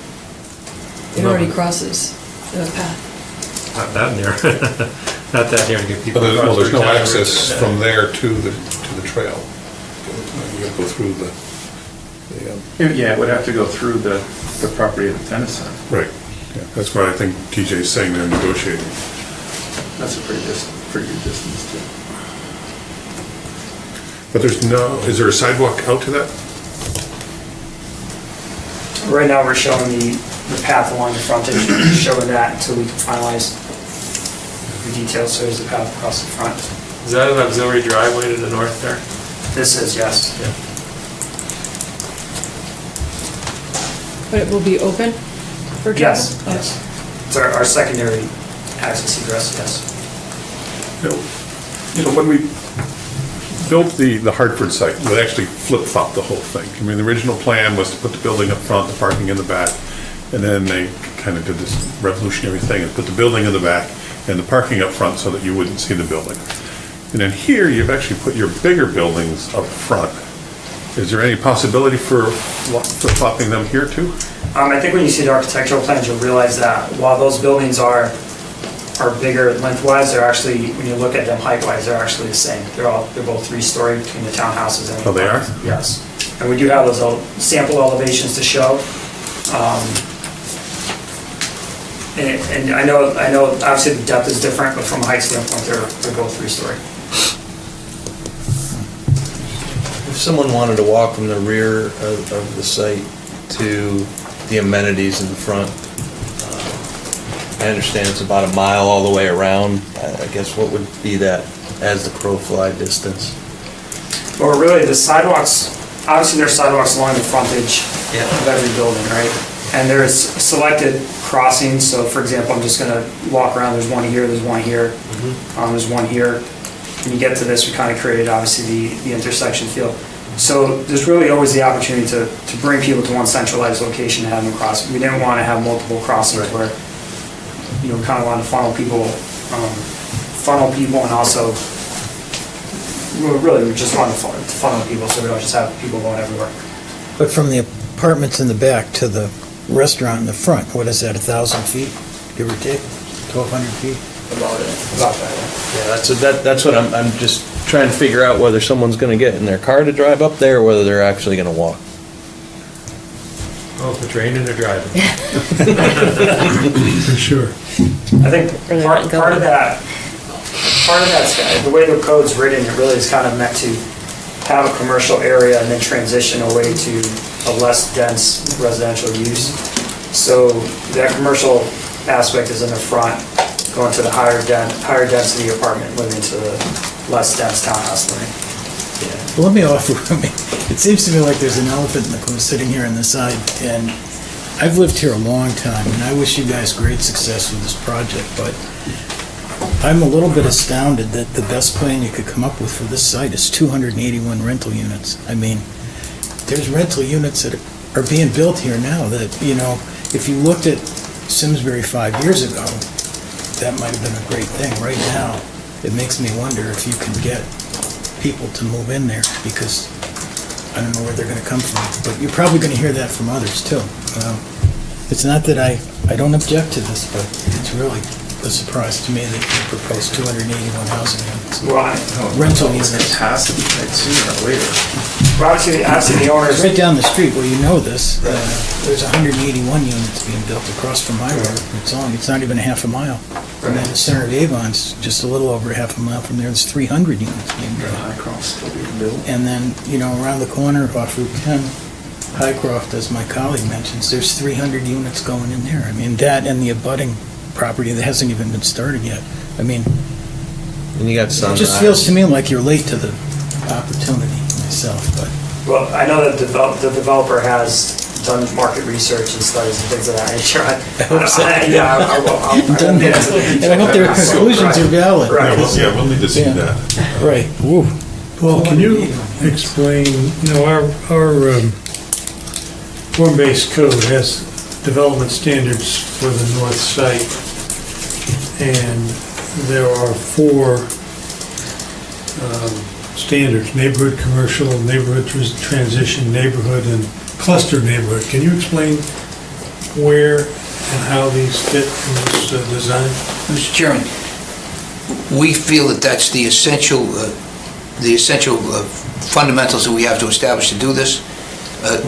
It No. already crosses the path. Not that near. Not that near to get people across. Well, there's no the town. access from there to the trail. You gotta go through the Yeah, it would have to go through the property of the tennis center. right. Yeah, that's what I think TJ's saying they're negotiating. That's a pretty good distance too. But is there a sidewalk out to that? Right now, we're showing the path along the frontage, showing that until we can finalize the details, so there's the path across the front. Is that an auxiliary driveway to the north there? This is, yes. Yeah. But it will be open for travel? Yes, yes. It's our secondary access egress, yes. When we built the Hartford site, we actually flip-flopped the whole thing. I mean, the original plan was to put the building up front, the parking in the back, and then they kind of did this revolutionary thing and put the building in the back and the parking up front so that you wouldn't see the building. And then here, you've actually put your bigger buildings up front. Is there any possibility for flip-flopping them here too? I think when you see the architectural plans, you'll realize that while those buildings are bigger lengthwise, they're actually, when you look at them height-wise, they're actually the same. They're both 3-story between the townhouses and the Oh, they are? Yes. And we do have those sample elevations to show. And I know obviously the depth is different, but from a height standpoint, they're both 3-story. If someone wanted to walk from the rear of the site to the amenities in the front, I understand it's about a mile all the way around. I guess what would be that as the crow fly distance? Or really, the sidewalks, obviously there's sidewalks along the frontage of every building, right? And there's selected crossings, so for example, I'm just gonna walk around, there's one here, there's one here, there's one here. When you get to this, we kind of created obviously the intersection field. So there's really always the opportunity to bring people to one centralized location and have them cross. We didn't want to have multiple crossings where, we kind of wanted to funnel people and also we just want to funnel people, so we don't just have people going everywhere. But from the apartments in the back to the restaurant in the front, what is that, 1,000 feet, give or take? 1,200 feet? About that, Yeah, that's what I'm just trying to figure out, whether someone's gonna get in their car to drive up there, or whether they're actually gonna walk. Oh, if they're training or driving. For sure. I think part of that, the way the code's written, it really is kind of meant to have a commercial area and then transition away to a less dense residential use. So that commercial aspect is in the front, going to the higher density apartment, living to the less dense townhouse living. Well, let me offer, it seems to me like there's an elephant in the room sitting here on the side, and I've lived here a long time, and I wish you guys great success with this project, but I'm a little bit astounded that the best plan you could come up with for this site is 281 rental units. I mean, there's rental units that are being built here now that, if you looked at Simsbury 5 years ago, that might have been a great thing. Right now, it makes me wonder if you can get people to move in there, because I don't know where they're going to come from. But you're probably going to hear that from others too. It's not that I don't object to this, but it's really a surprise to me that you proposed 281 housing units. Rental units. It has to be sooner or later. Well, obviously the owners... Right down the street, well, you know this, there's 181 units being built across from my road. It's not even a half a mile. And then the center of Avon's just a little over a half a mile from there. There's 300 units being built. And then, around the corner off Route 10, Highcroft, as my colleague mentions, there's 300 units going in there. I mean, that and the abutting property that hasn't even been started yet. I mean, And you got it Sunrise. just feels to me like you're late to the opportunity myself, but. Well, I know that the developer has done market research and studies and things of that nature. I hope so. Yeah, I will. Done that. And I hope their conclusions are valid. Right. Yeah, we'll need to see Yeah. that. Right. Woo. Paul, can you explain, our form-based code has development standards for the north site, and there are 4 standards: neighborhood commercial, neighborhood transition, neighborhood, and cluster neighborhood. Can you explain where and how these fit in this design? Mr. Chairman, we feel that that's the essential fundamentals that we have to establish to do this.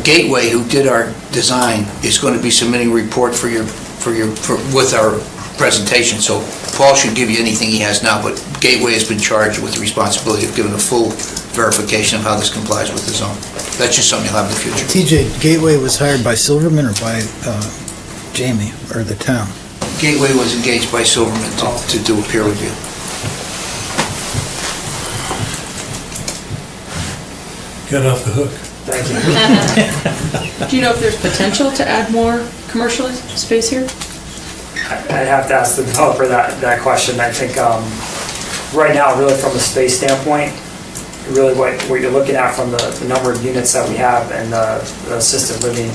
Gateway, who did our design, is going to be submitting a report with our presentation, so Paul should give you anything he has now, but Gateway has been charged with the responsibility of giving a full verification of how this complies with the zone. That's just something you'll have in the future. TJ, Gateway was hired by Silverman or by Jamie, or the town? Gateway was engaged by Silverman to do a peer review. Get off the hook. Thank you. Do you know if there's potential to add more commercial space here? I'd have to ask the developer that question. I think right now, really from a space standpoint, really what you're looking at from the number of units that we have and the assisted living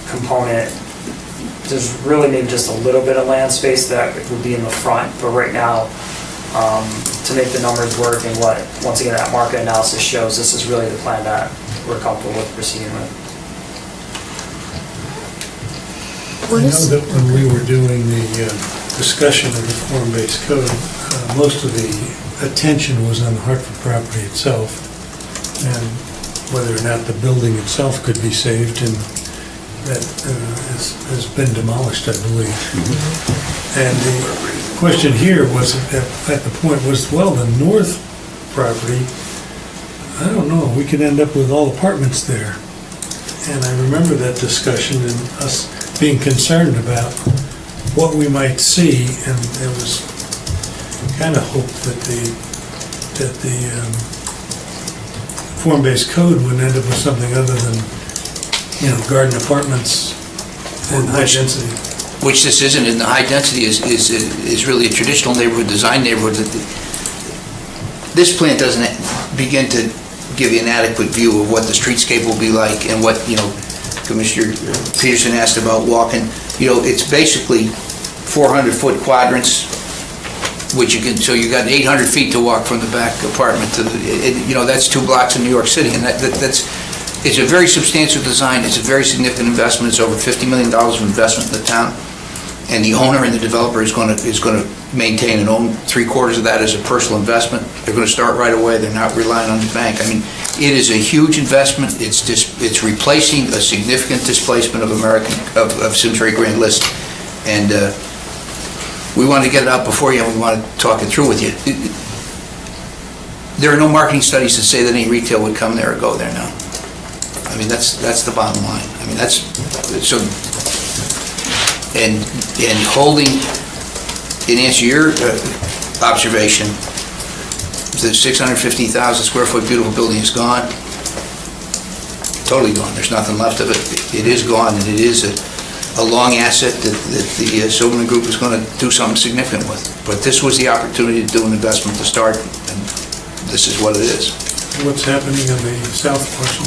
component, there's really maybe just a little bit of land space that would be in the front, but right now, to make the numbers work and what, once again, that market analysis shows, this is really the plan that we're comfortable with proceeding with. I know that when we were doing the discussion of the form-based code, most of the attention was on the Hartford property itself and whether or not the building itself could be saved, and that has been demolished, I believe. And the question here was, at the point was, well, the north property, I don't know, we could end up with all apartments there. And I remember that discussion and us being concerned about what we might see, and there was kind of hope that the form-based code would end up with something other than, garden apartments and high density. Which this isn't, and the high density is really a traditional neighborhood, design neighborhood. This plan doesn't begin to give you an adequate view of what the streetscape will be like and what, Commissioner Peterson asked about walking. It's basically 400-foot quadrants which you can, so you got 800 feet to walk from the back apartment to the, that's 2 blocks in New York City, and it's a very substantial design, it's a very significant investment, it's over $50 million of investment in the town, and the owner and the developer is going to maintain and own 3/4 of that as a personal investment. They're going to start right away, they're not relying on the bank. I mean, it is a huge investment, it's replacing a significant displacement of Simsbury Grand List, and we wanted to get it out before you, and we want to talk it through with you. There are no marketing studies that say that any retail would come there or go there now. I mean, that's the bottom line. I mean, so, and holding, in answer to your observation, the 650,000 square foot beautiful building is gone. Totally gone. There's nothing left of it. It is gone, and it is a long asset that the Silverman Group is going to do something significant with. But this was the opportunity to do an investment to start, and this is what it is. What's happening on the south portion?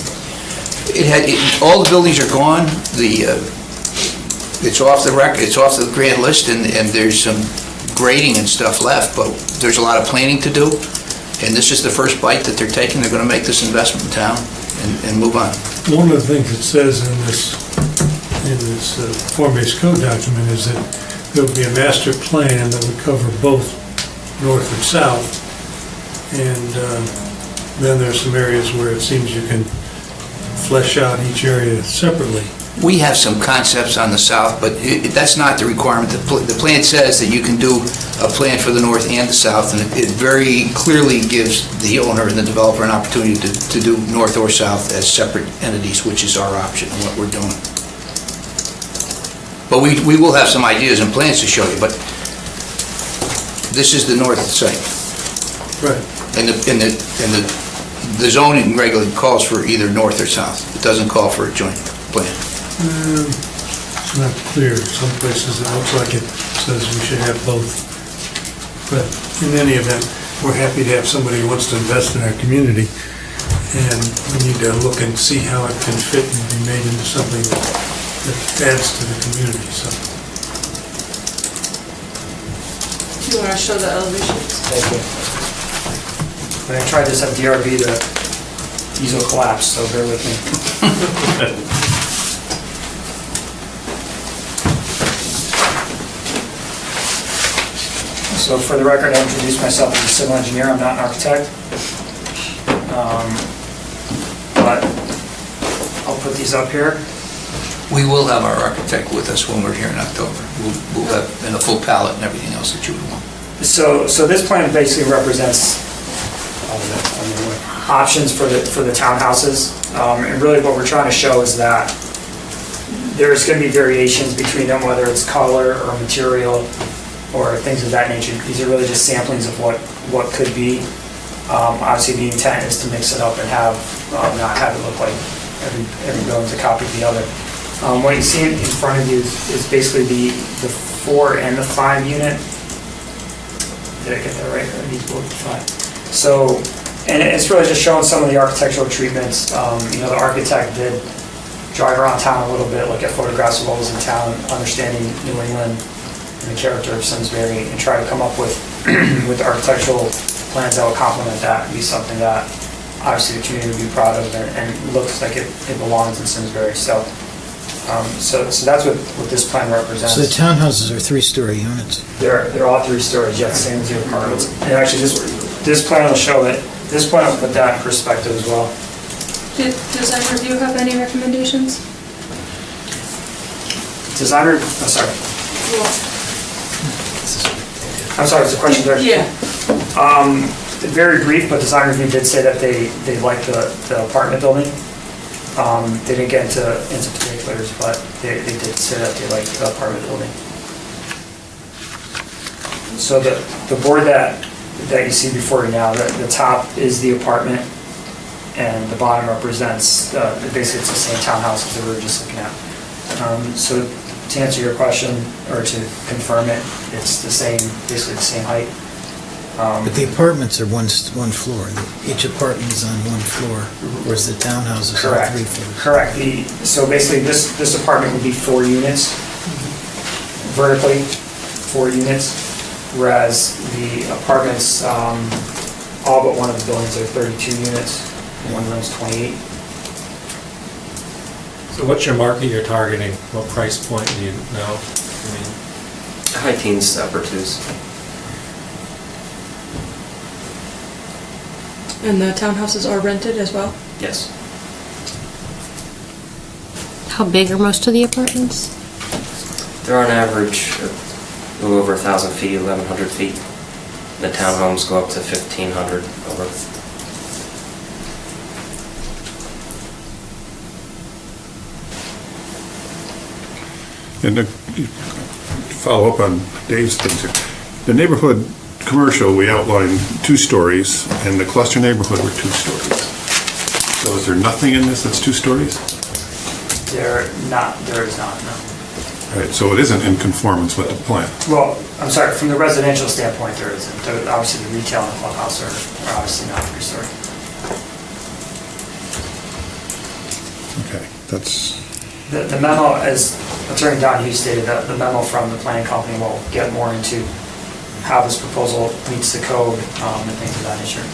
All the buildings are gone. It's off the grand list, and there's some grading and stuff left, but there's a lot of planning to do, and this is the first bite that they're taking. They're going to make this investment in town and move on. One of the things it says in this form-based code document is that there would be a master plan that would cover both north and south, and then there's some areas where it seems you can flesh out each area separately. We have some concepts on the south, but that's not the requirement. The plan says that you can do a plan for the north and the south, and it very clearly gives the owner and the developer an opportunity to do north or south as separate entities, which is our option and what we're doing. But we will have some ideas and plans to show you, but this is the north site. Right. And the zoning regularly calls for either north or south. It doesn't call for a joint plan. It's not clear. Some places it looks like it says we should have both. But in any event, we're happy to have somebody who wants to invest in our community, and we need to look and see how it can fit and be made into something that adds to the community. So. Do you want to show the elevations? Thank you. When I tried this at DRV, the easel collapsed, so bear with me. So for the record, I introduced myself as a civil engineer. I'm not an architect. But I'll put these up here. We will have our architect with us when we're here in October. We'll have in a full palette and everything else that you would want. So this plan basically represents options for the townhouses. And really what we're trying to show is that there's going to be variations between them, whether it's color or material or things of that nature. These are really just samplings of what could be. Obviously the intent is to mix it up and have not have it look like every building's a copy of the other. What you see in front of you is basically the 4 and the 5 unit. Did I get that right? Or these both 5. So, and it's really just showing some of the architectural treatments. The architect did drive around town a little bit, look at photographs of what was in town, understanding New England and the character of Simsbury, and try to come up with with architectural plans that will complement that and be something that obviously the community would be proud of and looks like it belongs in Simsbury. So that's what this plan represents. So the townhouses are 3-story units? They're all 3 stories, yeah, same as your apartments. And actually, this plan will show that. This plan will put that in perspective as well. Did design review have any recommendations? Designer, I'm sorry, it's a question there? Yeah. Very brief, but design review did say that they liked the apartment building. They didn't get into particulars, but they did say that they liked the apartment building. So the board that you see before you now, the top is the apartment, and the bottom represents, basically it's the same townhouse as we were just looking at. So to answer your question, or to confirm it, it's the same, basically the same height. But the apartments are one floor. Each apartment is on 1 floor, whereas the townhouses are 3 floors. Correct. So basically, this apartment would be 4 units, vertically, 4 units. whereas the apartments, all but one of the buildings are 32 units, and one of them's 28. So what's your market you're targeting? What price point do you know? I mean, high teens, upper twos. And the townhouses are rented as well? Yes. How big are most of the apartments? They're on average a little over 1,000 feet, 1,100 feet. The townhomes go up to 1,500 over. And to follow up on Dave's things here, the neighborhood commercial, we outlined 2 stories, and the cluster neighborhood were 2 stories. So is there nothing in this that's 2 stories? There is not, no. Right, so it isn't in conformance with the plan. Well, I'm sorry, from the residential standpoint, there isn't. Obviously, the retail and the clubhouse are obviously not 3-story. Okay, that's... The memo, as Attorney Donahue stated, that the memo from the planning company will get more into how this proposal meets the code and things of that nature.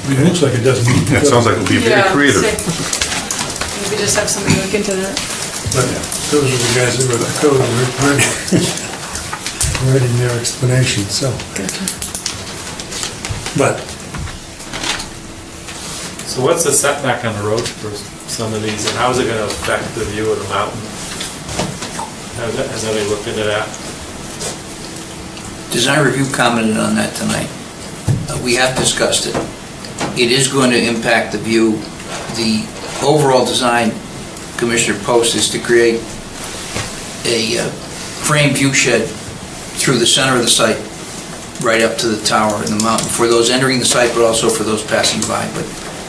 It looks like it doesn't meet the Yeah, it sounds like it'll be very creative. Maybe just have somebody look into that. But those are the guys that wrote the code, writing their explanation, so. But. so what's the setback on the road for some of these, and how is it going to affect the view of the mountain? Has anybody looked into that? Design review commented on that tonight. We have discussed it. It is going to impact the view. The overall design, Commissioner Post, is to create a frame view shed through the center of the site, right up to the tower and the mountain, for those entering the site, but also for those passing by. But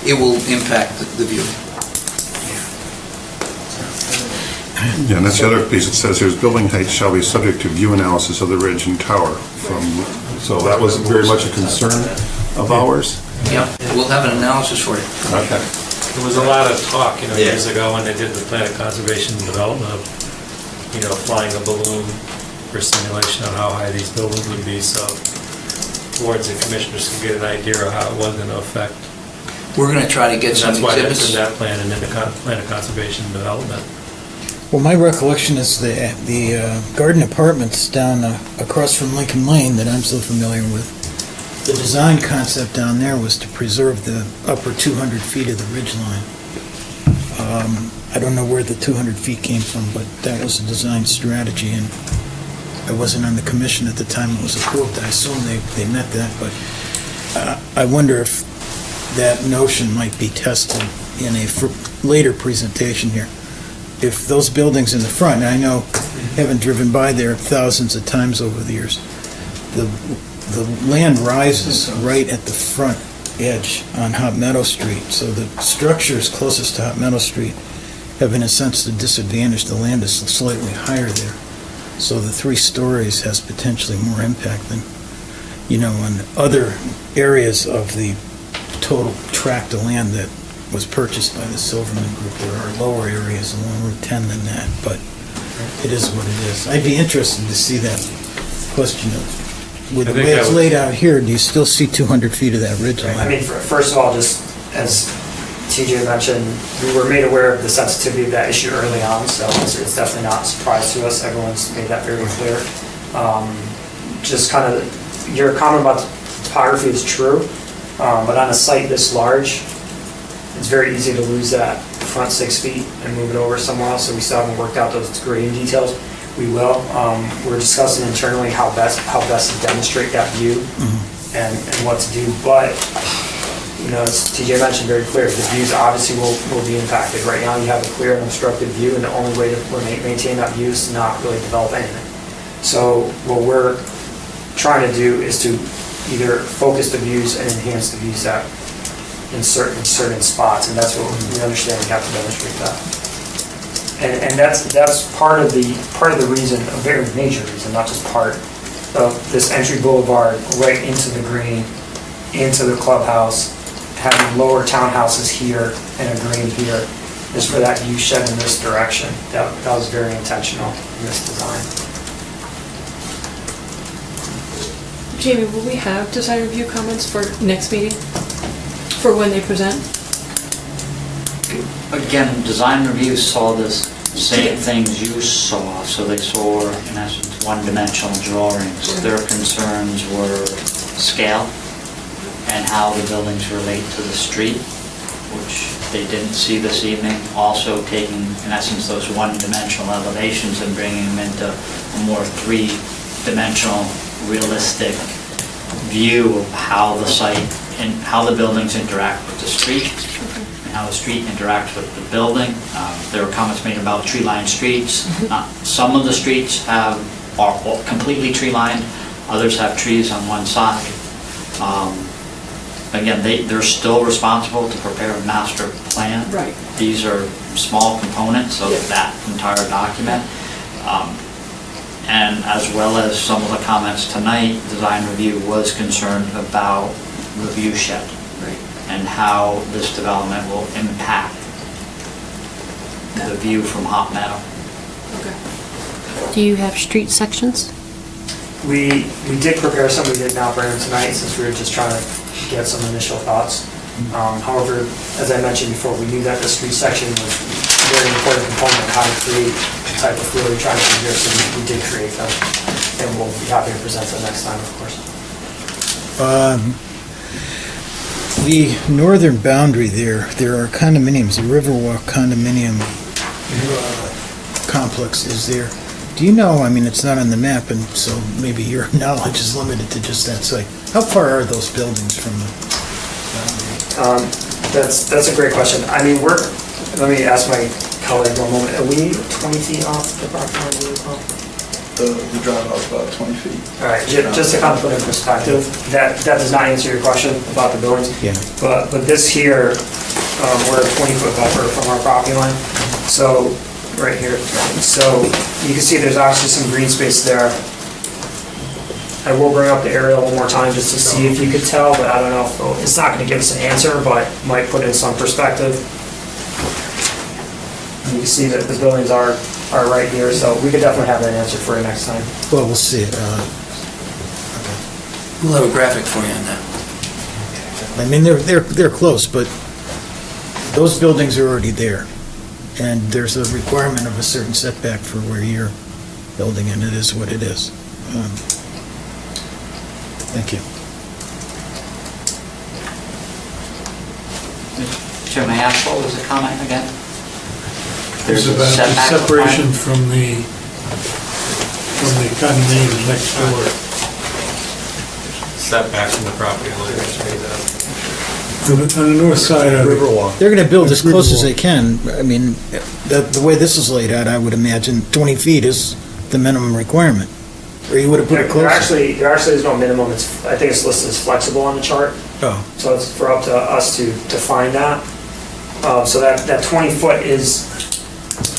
it will impact the view. Yeah, and that's the other piece. It says here, building height shall be subject to view analysis of the ridge and tower from, so that was very much a concern of ours. Yeah, we'll have an analysis for you. Okay. There was a lot of talk, years ago when they did the plan of conservation and development of, flying a balloon for simulation on how high these buildings would be, so boards and commissioners can get an idea of how it was going to affect. We're going to try to get some exhibits. That's why it's in exhibits. that plan and in the plan of conservation and development. Well, my recollection is the garden apartments down across from Lincoln Lane that I'm so familiar with, the design concept down there was to preserve the upper 200 feet of the ridge line. I don't know where the 200 feet came from, but that was a design strategy, and I wasn't on the commission at the time it was approved. I assume they met that, but I wonder if that notion might be tested in a later presentation here. If those buildings in the front, and I know, having driven by there thousands of times over the years, the land rises right at the front edge on Hot Meadow Street, so the structures closest to Hot Meadow Street have, in a sense, the disadvantage. The land is slightly higher there, so the 3 stories has potentially more impact than, on other areas of the total tract of land that was purchased by the Silverman Group. There are lower areas along Route 10 than that, but it is what it is. I'd be interested to see that question of, with the way it's laid out here, do you still see 200 feet of that ridge line? I mean, first of all, just as TJ mentioned, we were made aware of the sensitivity of that issue early on, so it's definitely not a surprise to us. Everyone's made that very clear. Just kind of, your comment about the topography is true, but on a site this large, it's very easy to lose that front 6 feet and move it over somewhere else, so we still haven't worked out those grading details. We will. We're discussing internally how best to demonstrate that view and what to do, but as TJ mentioned very clear, the views obviously will be impacted. Right now you have a clear and obstructed view, and the only way to maintain that view is to not really develop anything. So what we're trying to do is to either focus the views and enhance the views that in certain spots, and that's what we understand we have to demonstrate that. And that's part of the reason, a very major reason, not just part of this entry boulevard right into the green, into the clubhouse, having lower townhouses here and a green here, is for that view shed in this direction. That was very intentional in this design. Jamie, will we have design review comments for next meeting? For when they present? Again, design review saw this same things you saw, so they saw, in essence, one-dimensional drawings. Their concerns were scale and how the buildings relate to the street, which they didn't see this evening. Also taking, in essence, those one-dimensional elevations and bringing them into a more three-dimensional, realistic view of how the site and how the buildings interact with the street and how the street interacts with the building. There were comments made about tree-lined streets. Some of the streets are completely tree-lined, others have trees on one side. Again, they're still responsible to prepare a master plan. Right. These are small components of that entire document. And as well as some of the comments tonight, design review was concerned about the view shed and how this development will impact the view from Hot Meadow. Do you have street sections? We did prepare some, we did not bring them tonight since we were just trying to get some initial thoughts. However, as I mentioned before, we knew that the street section was a very important component of how to create the type of feel we're trying to do here, so we did create them. And we'll be happy to present them next time, of course. The northern boundary there are condominiums, the Riverwalk condominium complex is there. Do you know, I mean, it's not on the map, and so maybe your knowledge is limited to just that site. How far are those buildings from the boundary? That's a great question. I mean, let me ask my colleague one moment. Are we 20 feet off the property line? The drive-out is about 20 feet. All right, just to kind of put in perspective, that does not answer your question about the buildings. Yeah. But this here, we're a 20-foot buffer from our property line. So, right here. So you can see there's obviously some green space there. I will bring up the aerial one more time just to see if you could tell, but I don't know if it's not going to give us an answer, but might put in some perspective. And you can see that the buildings are right here, so we could definitely have that answer for you next time. Well, we'll see. We'll have a graphic for you on that. I mean, they're close, but those buildings are already there. And there's a requirement of a certain setback for where you're building, and it is what it is. Thank you. Chair, may I ask, what was the comment again? It's There's a about the setback separation requirement? from the condominium next door. Setback from the property line. On the north side of Riverwalk. They're going to build as close as they can. I mean, the way this is laid out, I would imagine 20 feet is the minimum requirement. Or you would have put it There closer. actually is no minimum. I think it's listed as flexible on the chart. Oh, So it's for up to us to find that. So that 20 foot is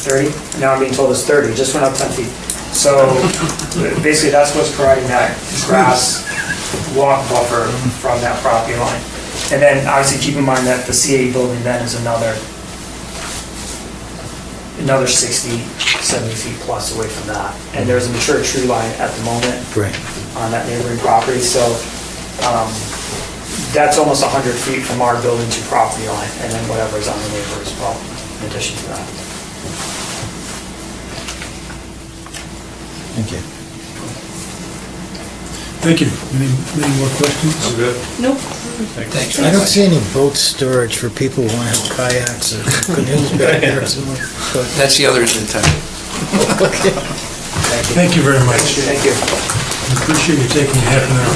30. Now I'm being told it's 30, just went up 10 feet. So basically that's what's providing that grass walk buffer from that property line. And then obviously keep in mind that the CA building then is another 60, 70 feet plus away from that. And there's a mature tree line at the moment right. on that neighboring property. So that's almost 100 feet from our building to property line, and then whatever's on the neighbor as well, in addition to that. Thank you. Thank you. Any more questions? I'm good. Nope. Thanks. I don't see any boat storage for people who want to have kayaks or canoes back there somewhere. But That's the other end of town. okay. Thank you very much. Thank you. I appreciate you taking half an hour.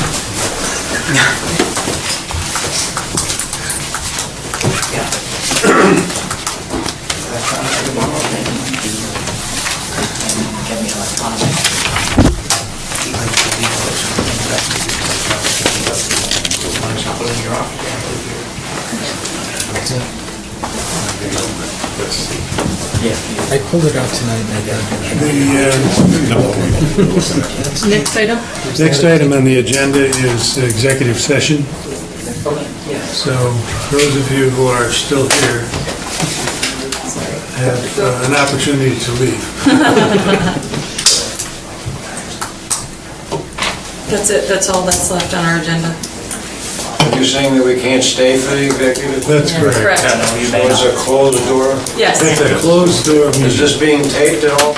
Get me electronic. I pulled it out tonight and I got it. Next item? Next item on the agenda is executive session. So those of you who are still here have an opportunity to leave. That's it, that's all that's left on our agenda. You're saying that we can't stay for the executive? That's correct. Correct. So it's a closed door? Yes. It's a closed door meeting. Is this being taped at all?